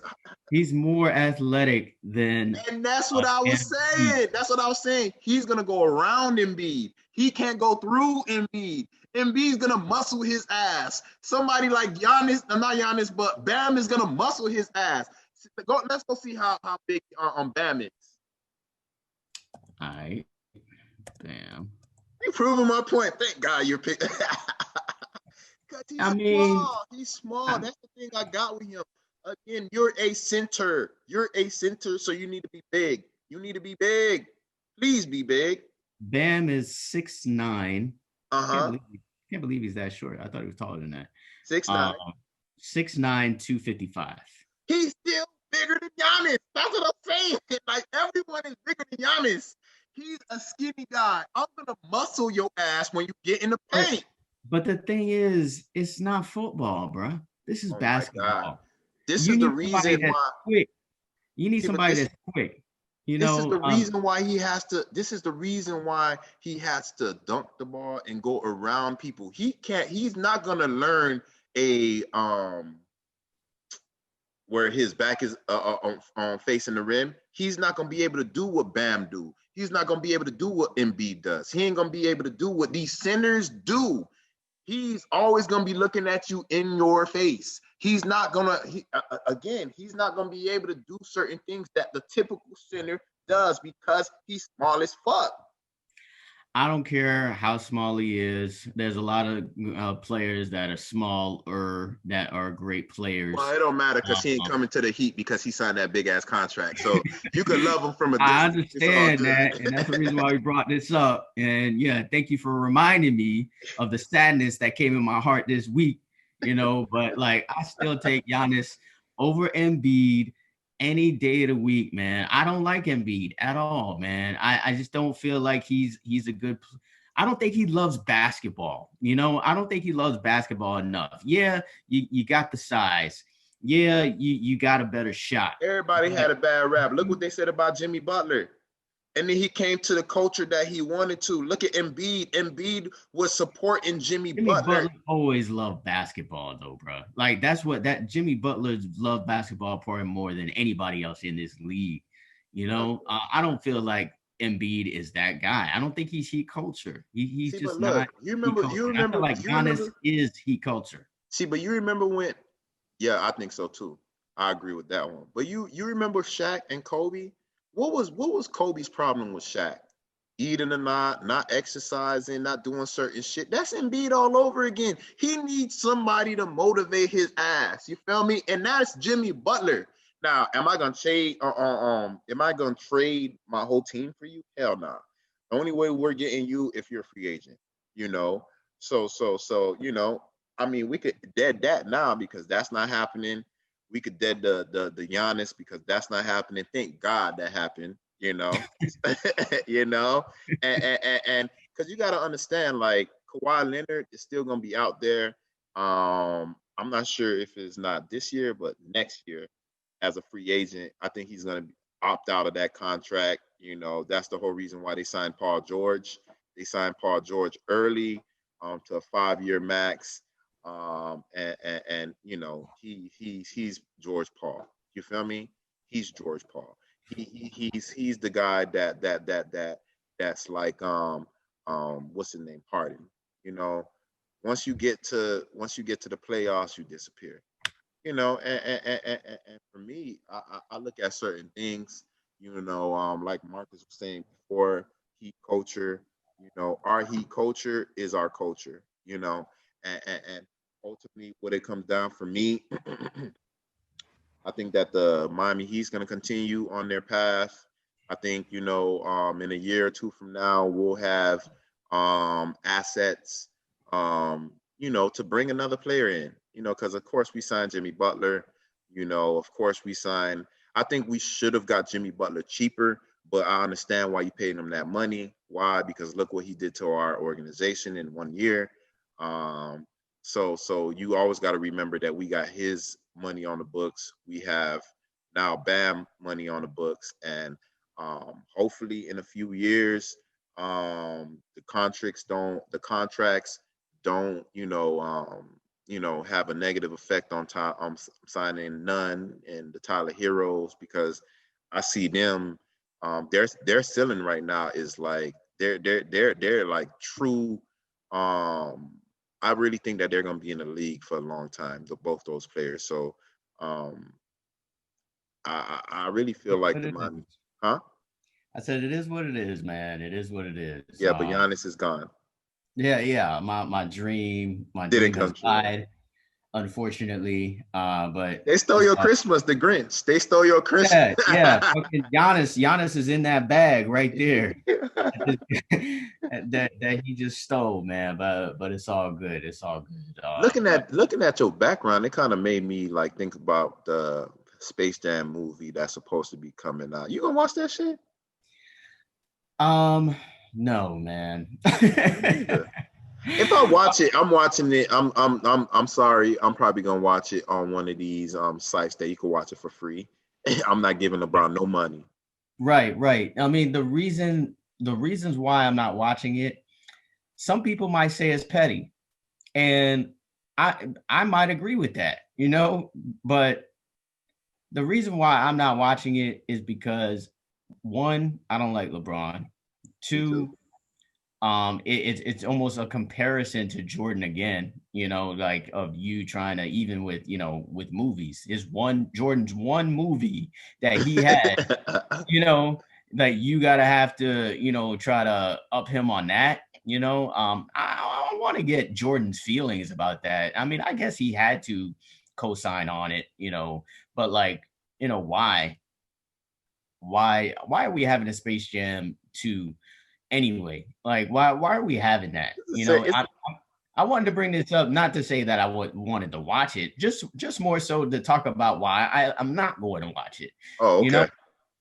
he's more athletic than And that's what I was Embiid. saying. That's what I was saying. He's gonna go around Embiid. He can't go through Embiid. Embiid's gonna muscle his ass. Somebody like Giannis, not Giannis, but Bam is gonna muscle his ass. Let's go see how big Bam is. All right. Bam. You proving my point. Thank God you're picking. He's small. That's the thing I got with him. Again, you're a center. So you need to be big. You need to be big. Please be big. Bam is 6'9". Uh-huh. Can't believe he's that short. I thought he was taller than that. 6'9". 6'9", 255. He's still bigger than Giannis. That's what I'm saying. Like, everyone is bigger than Giannis. He's a skinny guy. I'm gonna muscle your ass when you get in the paint. But the thing is, it's not football, bro. This is basketball. This is the reason why. Quick. You need somebody that's quick. You know, this is the reason why he has to. This is the reason why he has to dunk the ball and go around people. He can't. He's not gonna learn a where his back is on facing the rim. He's not gonna be able to do what Bam do. He's not gonna be able to do what Embiid does. He ain't gonna be able to do what these centers do. He's always gonna be looking at you in your face. He's not gonna. He's not gonna be able to do certain things that the typical center does because he's small as fuck. I don't care how small he is. There's a lot of players that are smaller that are great players. Well, it don't matter because he ain't coming to the Heat because he signed that big ass contract. So you can love him from a distance. I understand that, and that's the reason why we brought this up. And yeah, thank you for reminding me of the sadness that came in my heart this week. You know, but like I still take Giannis over Embiid any day of the week, man. I don't like Embiid at all, man. I just don't feel like he's a good. I don't think he loves basketball. You know, I don't think he loves basketball enough. Yeah, you got the size. Yeah, you got a better shot. Everybody had a bad rap. Look what they said about Jimmy Butler. And then he came to the culture that he wanted to. Look at Embiid. Embiid was supporting Jimmy Butler. Always loved basketball, though, bro. Like, that's what that Jimmy Butler loved basketball probably more than anybody else in this league. You know, I don't feel like Embiid is that guy. I don't think he's Heat culture. He's just not. You remember? I feel like Giannis is Heat culture. See, but you remember when? Yeah, I think so too. I agree with that one. But you remember Shaq and Kobe? What was Kobe's problem with Shaq? Eating or not exercising, not doing certain shit. That's Embiid all over again. He needs somebody to motivate his ass. You feel me? And that's Jimmy Butler. Now, am I gonna trade? Am I gonna trade my whole team for you? Hell no. Nah. The only way we're getting you if you're a free agent. You know. So you know. I mean, we could dead that now because that's not happening. We could dead the Giannis because that's not happening. Thank God that happened, you know, you know, and because you got to understand, like Kawhi Leonard is still gonna be out there. I'm not sure if it's not this year, but next year as a free agent, I think he's gonna opt out of that contract. You know, that's the whole reason why they signed Paul George. They signed Paul George early to a 5-year max. And you know he's George Paul. You feel me? He's George Paul. He's the guy that's like what's his name? Harden. You know, once you get to the playoffs, you disappear. You know, and for me, I look at certain things. You know, like Marcus was saying before, Heat culture. You know, our Heat culture is our culture. You know, and ultimately, what it comes down for me, I think that the Miami Heat's going to continue on their path. I think, you know, in a year or two from now, we'll have assets, you know, to bring another player in, you know, because, of course, we signed Jimmy Butler. You know, of course, I think we should have got Jimmy Butler cheaper, but I understand why you paid him that money. Why? Because look what he did to our organization in 1 year. So you always got to remember that we got his money on the books. We have now Bam money on the books, and hopefully in a few years, The contracts don't, have a negative effect on signing Nunn and the Tyler Heroes, because I see them. Their ceiling right now is like they're like true. I really think that they're going to be in the league for a long time. Both those players. So I really feel like the money, huh? I said it is what it is, man. It is what it is. Yeah, but Giannis is gone. Yeah. My dream Didn't has come true. died, unfortunately. But they stole your Christmas, the Grinch. They stole your Christmas. Yeah. Fucking Giannis is in that bag right there. that he just stole, man. But it's all good. It's all good. Looking at your background, it kind of made me like think about the Space Jam movie that's supposed to be coming out. You gonna watch that shit? No, man. If I watch it, I'm watching it. I'm sorry. I'm probably gonna watch it on one of these sites that you can watch it for free. I'm not giving LeBron no money. Right. I mean, the reasons why I'm not watching it, some people might say it's petty, and I might agree with that, but the reason why I'm not watching it is because, one, I don't like LeBron. Two, it's almost a comparison to Jordan again, like of you trying to, even with, with movies, Jordan's one movie that he had, that you gotta have to, try to up him on that, I want to get Jordan's feelings about that. I mean, I guess he had to co-sign on it, but like, why are we having a Space Jam 2 anyway? Like, why are we having that? I wanted to bring this up, not to say that I wanted to watch it, just more so to talk about why I'm not going to watch it. Oh, okay.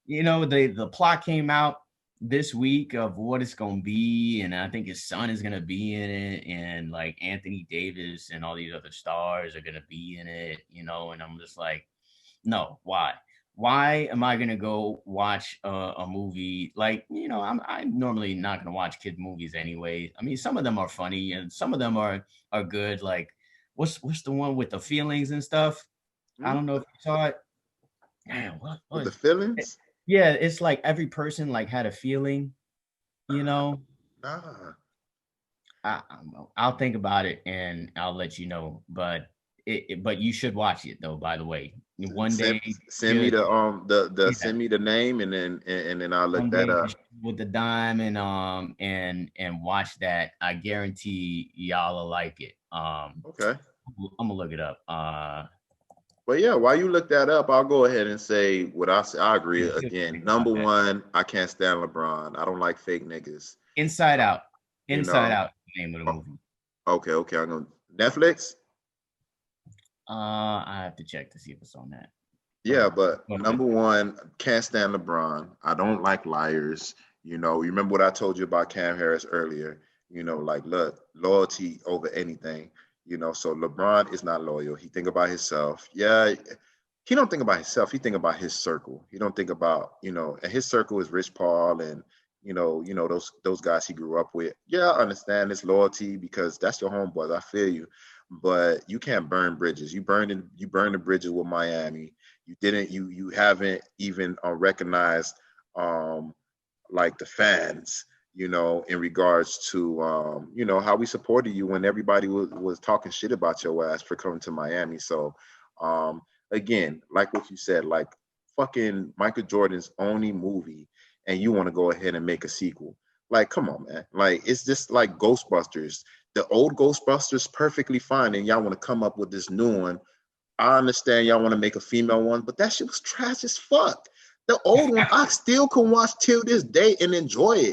The plot came out this week of what it's going to be, and I think his son is going to be in it, and like Anthony Davis and all these other stars are going to be in it, and I'm just like, no, why am I gonna go watch a movie? Like, I'm normally not gonna watch kid movies anyway. I mean, some of them are funny and some of them are good. Like, what's the one with the feelings and stuff? I don't know if you saw it. Man, what the feelings? Yeah, it's like every person like had a feeling, Nah. I'll think about it and I'll let you know. But but you should watch it though. By the way, one day send me send me the name and then I'll look that up with the dime and watch that. I guarantee y'all will like it. Okay, I'm gonna look it up. But yeah, while you look that up, I'll go ahead and say what I say. I agree again. Number one, I can't stand LeBron. I don't like fake niggas. Inside Out. Inside Out. Name of the movie. Okay. I'm gonna Netflix. I have to check to see if it's on that. Yeah, but number one, can't stand LeBron. I don't like liars. You remember what I told you about Cam Harris earlier. Like, look, loyalty over anything. So LeBron is not loyal. He think about himself. Yeah, he don't think about himself. He think about his circle. He don't think about, and his circle is Rich Paul and, those guys he grew up with. Yeah, I understand his loyalty because that's your homeboys. I feel you. But you can't burn bridges. You burned the bridges with Miami. You haven't even recognized like the fans, in regards to how we supported you when everybody was talking shit about your ass for coming to Miami. So again, like what you said, like fucking Michael Jordan's only movie, and you want to go ahead and make a sequel. Like, come on, man. Like, it's just like Ghostbusters. The old Ghostbusters perfectly fine, and y'all want to come up with this new one. I understand y'all want to make a female one, but that shit was trash as fuck. The old one I still can watch till this day and enjoy it.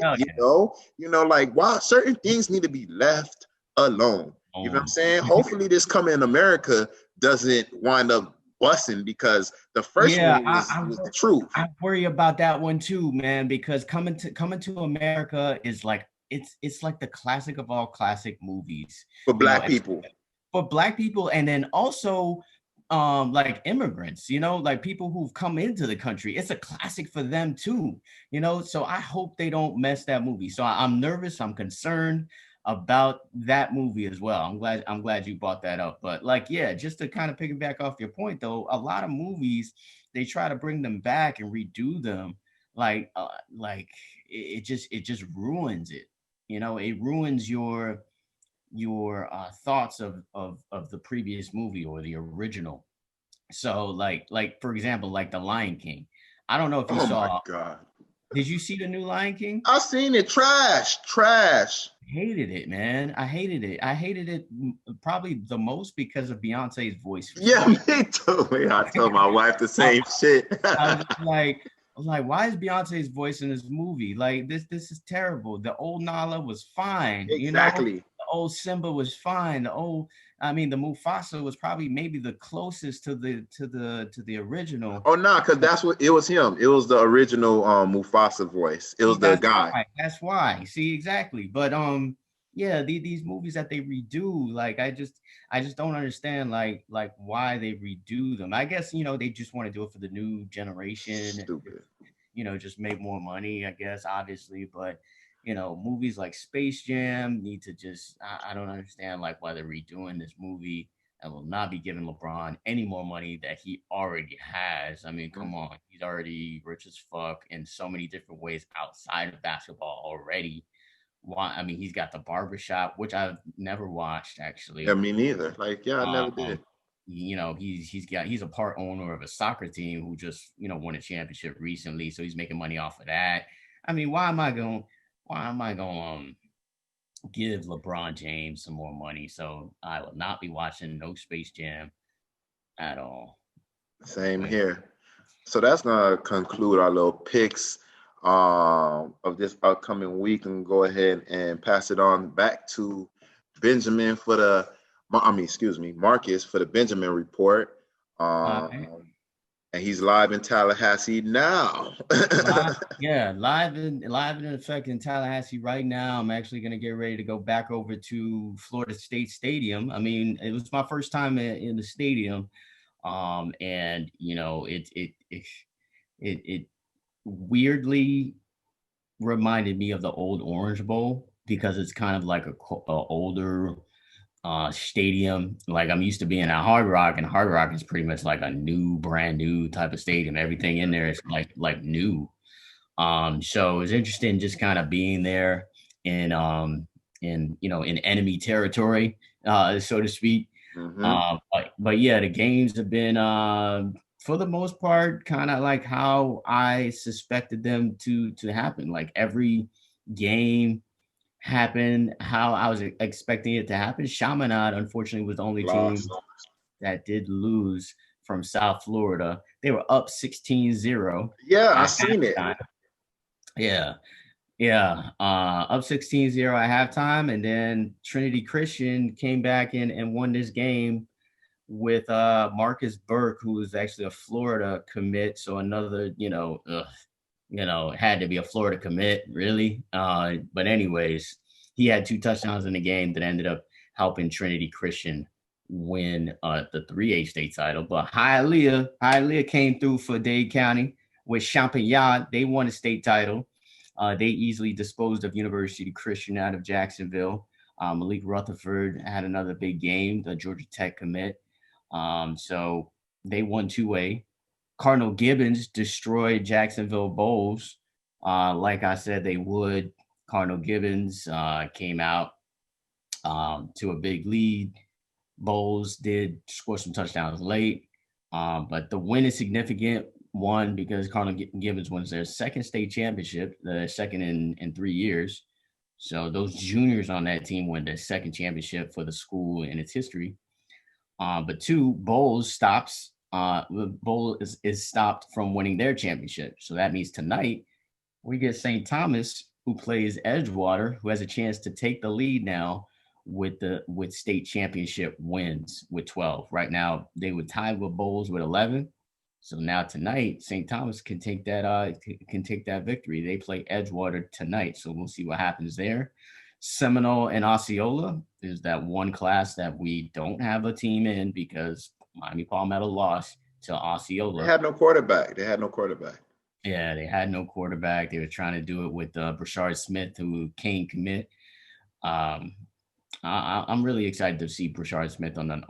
Like, why certain things need to be left alone. You know what I'm saying? Hopefully this coming in America doesn't wind up busting, because the first one was the truth. I worry about that one too, man, because coming to America is like it's like the classic of all classic movies for black people. For black people, and then also like immigrants, like people who've come into the country. It's a classic for them too, so I hope they don't mess that movie. So I'm nervous, I'm concerned about that movie as well. I'm glad you brought that up. But like, yeah, just to kind of piggyback off your point though, a lot of movies, they try to bring them back and redo them, like it just ruins it. It ruins your thoughts of the previous movie or the original. So like for example, like the Lion King. I don't know if you Oh my saw. God. Did you see the new Lion King? I seen it. Trash. Hated it, man. I hated it. I hated it probably the most because of Beyonce's voice. Yeah, me too. I told my wife the same shit. I was like, why is Beyonce's voice in this movie? Like this is terrible. The old Nala was fine, Exactly. The old Simba was fine. The Mufasa was probably maybe the closest to the original. Oh no, because that's what it was him. It was the original Mufasa voice. It was the guy. That's why. See, exactly. But yeah, these movies that they redo, like I just don't understand like why they redo them. I guess they just want to do it for the new generation. Stupid. Just make more money, I guess, obviously. But movies like Space Jam need to just I don't understand like why they're redoing this movie and will not be giving LeBron any more money that he already has. I mean, come on, he's already rich as fuck in so many different ways outside of basketball already. Why? I mean, he's got the barbershop, which I've never watched actually. Yeah, me neither. Like, yeah, I never did. He's a part owner of a soccer team who just won a championship recently, so he's making money off of that. I mean, why am I going give LeBron James some more money? So I will not be watching no Space Jam at all. Same here. So that's gonna conclude our little picks of this upcoming week, and go ahead and pass it on back to Benjamin Marcus for the Benjamin Report. And he's live in Tallahassee now. live in effect in Tallahassee right now. I'm actually going to get ready to go back over to Florida State Stadium. I mean, it was my first time in the stadium, and it weirdly reminded me of the old Orange Bowl because it's kind of like a older stadium. Like I'm used to being at Hard Rock, and Hard Rock is pretty much like a brand new type of stadium. Everything in there is like new. So it's interesting just kind of being there in enemy territory, so to speak. Mm-hmm. But yeah, the games have been for the most part kind of like how I suspected them to happen. Like every game happened how I was expecting it to happen. Chaminade, unfortunately, was the only team that did lose from South Florida. They were up 16-0. Yeah, I seen it. Yeah. Up 16-0 at halftime. And then Trinity Christian came back and won this game with Marcus Burke, who was actually a Florida commit. So another, had to be a Florida commit, really. But anyways, he had 2 touchdowns in the game that ended up helping Trinity Christian win the 3A state title. But Hialeah came through for Dade County with Champagnat. They won the state title. They easily disposed of University Christian out of Jacksonville. Malik Rutherford had another big game, the Georgia Tech commit. So they won 2A. Cardinal Gibbons destroyed Jacksonville Bulls. Like I said, they would. Cardinal Gibbons came out to a big lead. Bulls did score some touchdowns late, but the win is significant. One, because Cardinal Gibbons wins their second state championship, the second in 3 years. So those juniors on that team won their second championship for the school in its history. But 2, Bulls stops. The Bull is stopped from winning their championship. So that means tonight we get St. Thomas, who plays Edgewater, who has a chance to take the lead now with state championship wins with 12. Right now they would tie with Bulls with 11. So now tonight, St. Thomas can take that victory. They play Edgewater tonight, so we'll see what happens there. Seminole and Osceola is that one class that we don't have a team in because Miami Palmetto lost to Osceola. They had no quarterback. Yeah, they had no quarterback. They were trying to do it with Brashard Smith, who came commit. I'm really excited to see Brashard Smith in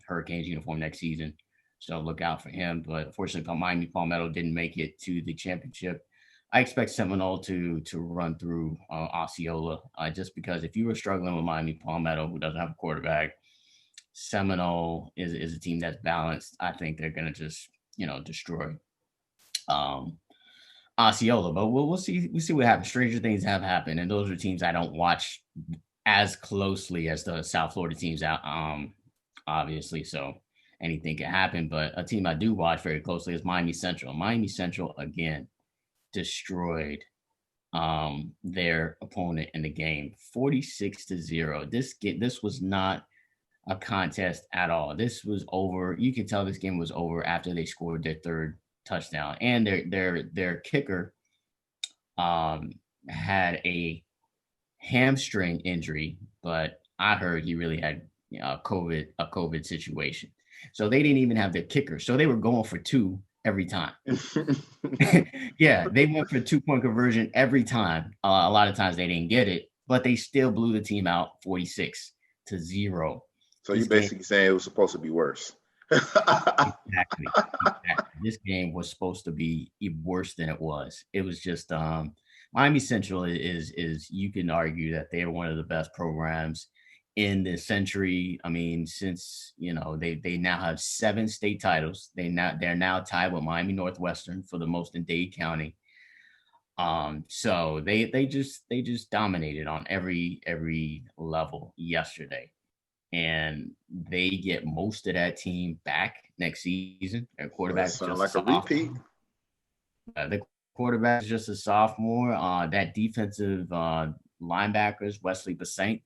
Hurricanes uniform next season. So look out for him. But unfortunately, Miami Palmetto didn't make it to the championship. I expect Seminole to run through Osceola just because if you were struggling with Miami Palmetto, who doesn't have a quarterback, Seminole is a team that's balanced. I think they're going to just, destroy Osceola. But we'll see. We'll see what happens. Stranger things have happened. And those are teams I don't watch as closely as the South Florida teams out, obviously. So anything can happen. But a team I do watch very closely is Miami Central. Miami Central, again, destroyed their opponent in the game 46-0. This was not a contest at all. This was over. You can tell this game was over after they scored their third touchdown, and their kicker had a hamstring injury, but I heard he really had a COVID situation. So they didn't even have their kicker. So they were going for two every time. Yeah, they went for 2-point conversion every time. A lot of times they didn't get it, but they still blew the team out 46-0. So you're basically saying it was supposed to be worse. Exactly. This game was supposed to be worse than it was. It was just Miami Central is you can argue that they're one of the best programs in the century. I mean, since they now have 7 state titles. They're now tied with Miami Northwestern for the most in Dade County. So they just dominated on every level yesterday. And they get most of that team back next season. Their quarterback sounds like a repeat. The quarterback is just a sophomore. That defensive linebackers, Wesley Bassint,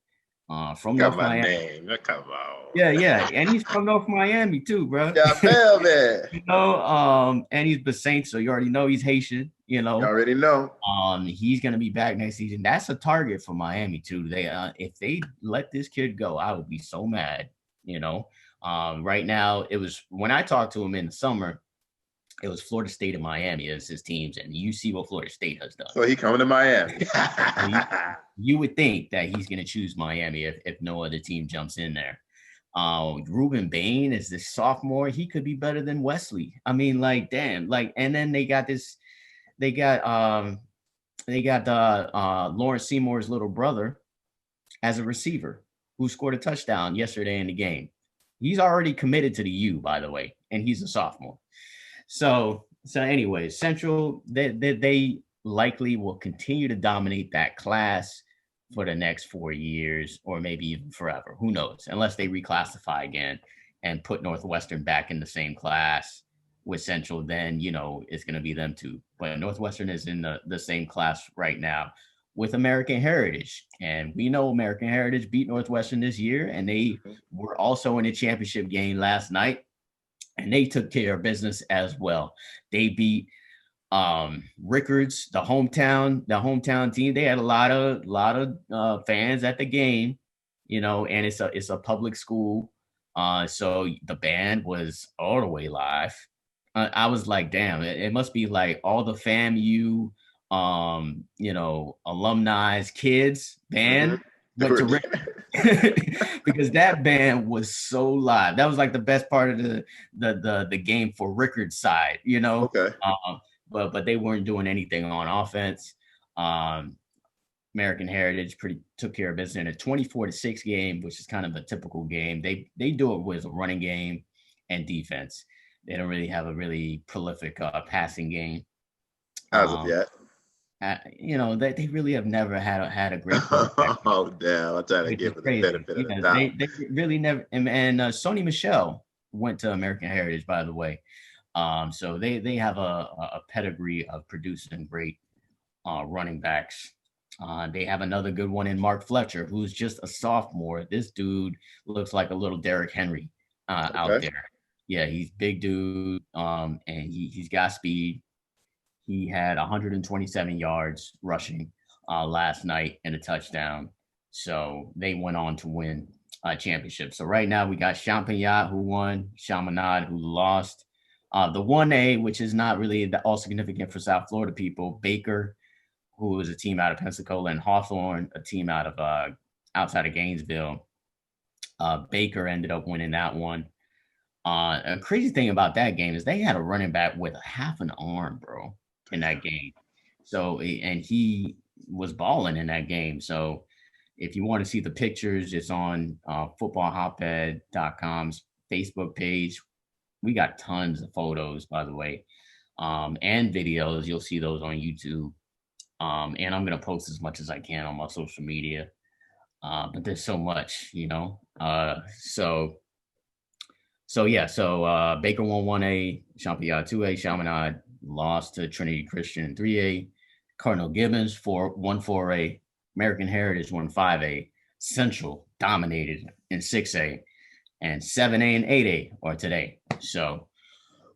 from North Miami. Come on. Yeah, and he's from North Miami too, bro. Yeah, man. And he's Bassint, so you already know he's Haitian. You already know. He's gonna be back next season. That's a target for Miami too. They if they let this kid go, I would be so mad. Right now it was when I talked to him in the summer, it was Florida State and Miami as his teams, and you see what Florida State has done. So he coming to Miami. You would think that he's gonna choose Miami if no other team jumps in there. Ruben Bain is this sophomore. He could be better than Wesley. I mean, like, damn, like, and then they got Lawrence Seymour's little brother as a receiver who scored a touchdown yesterday in the game. He's already committed to the U, by the way, and he's a sophomore. So anyways, Central, they likely will continue to dominate that class for the next 4 years or maybe even forever. Who knows? Unless they reclassify again and put Northwestern back in the same class with Central, then, it's going to be them too. But Northwestern is in the same class right now with American Heritage. And we know American Heritage beat Northwestern this year, and they were also in a championship game last night, and they took care of business as well. They beat Rickards, the hometown team. They had a lot of fans at the game, and it's a public school. So the band was all the way live. I was like, damn, it must be like all the FAMU, alumni's kids band went to because that band was so live. That was like the best part of the game for Rickard's side, Okay. But they weren't doing anything on offense. American Heritage took care of business in a 24-6 game, which is kind of a typical game. They do it with a running game and defense. They don't really have a really prolific passing game. As of yet. They really have never had a great quarterback. Oh, damn. I'm trying to give it the benefit of the doubt. They really never. And Sony Michel went to American Heritage, by the way. So they have a pedigree of producing great running backs. They have another good one in Mark Fletcher, who's just a sophomore. This dude looks like a little Derrick Henry out there. Yeah, he's big dude, and he's got speed. He had 127 yards rushing last night and a touchdown. So they went on to win championship. So right now we got Champagnat who won, Chaminade who lost. The 1A, which is not really all significant for South Florida people, Baker, who is a team out of Pensacola, and Hawthorne, a team out of outside of Gainesville. Baker ended up winning that one. A crazy thing about that game is they had a running back with half an arm, bro, in that game. So, and he was balling in that game. So if you want to see the pictures, it's on footballhotbed.com's Facebook page. We got tons of photos, by the way, and videos. You'll see those on YouTube. And I'm going to post as much as I can on my social media. But there's so much, you know. So Baker won 1A, Champagnat 2A, Chaminade lost to Trinity Christian in 3A, Cardinal Gibbons won 4A, American Heritage won 5A, Central dominated in 6A, and 7A and 8A are today. So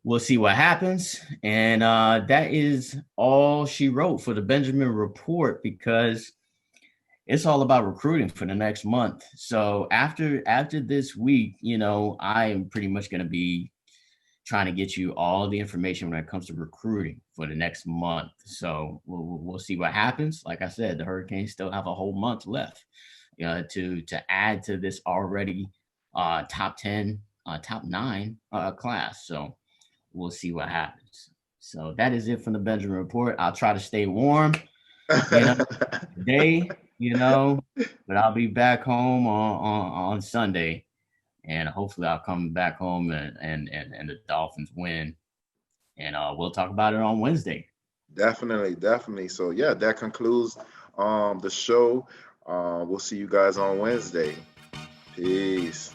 we'll see what happens. And that is all she wrote for the Benjamin Report, because it's all about recruiting for the next month. So after this week, you know, I am pretty much going to be trying to get you all the information when it comes to recruiting for the next month. So we'll see what happens. Like I said, the Hurricanes still have a whole month left to add to this already top 10, top 9 class. So we'll see what happens. So that is it from the Benjamin Report. I'll try to stay warm, today, but I'll be back home on Sunday, and hopefully I'll come back home and the Dolphins win, and we'll talk about it on Wednesday. Definitely. So yeah, that concludes the show. We'll see you guys on Wednesday. Peace.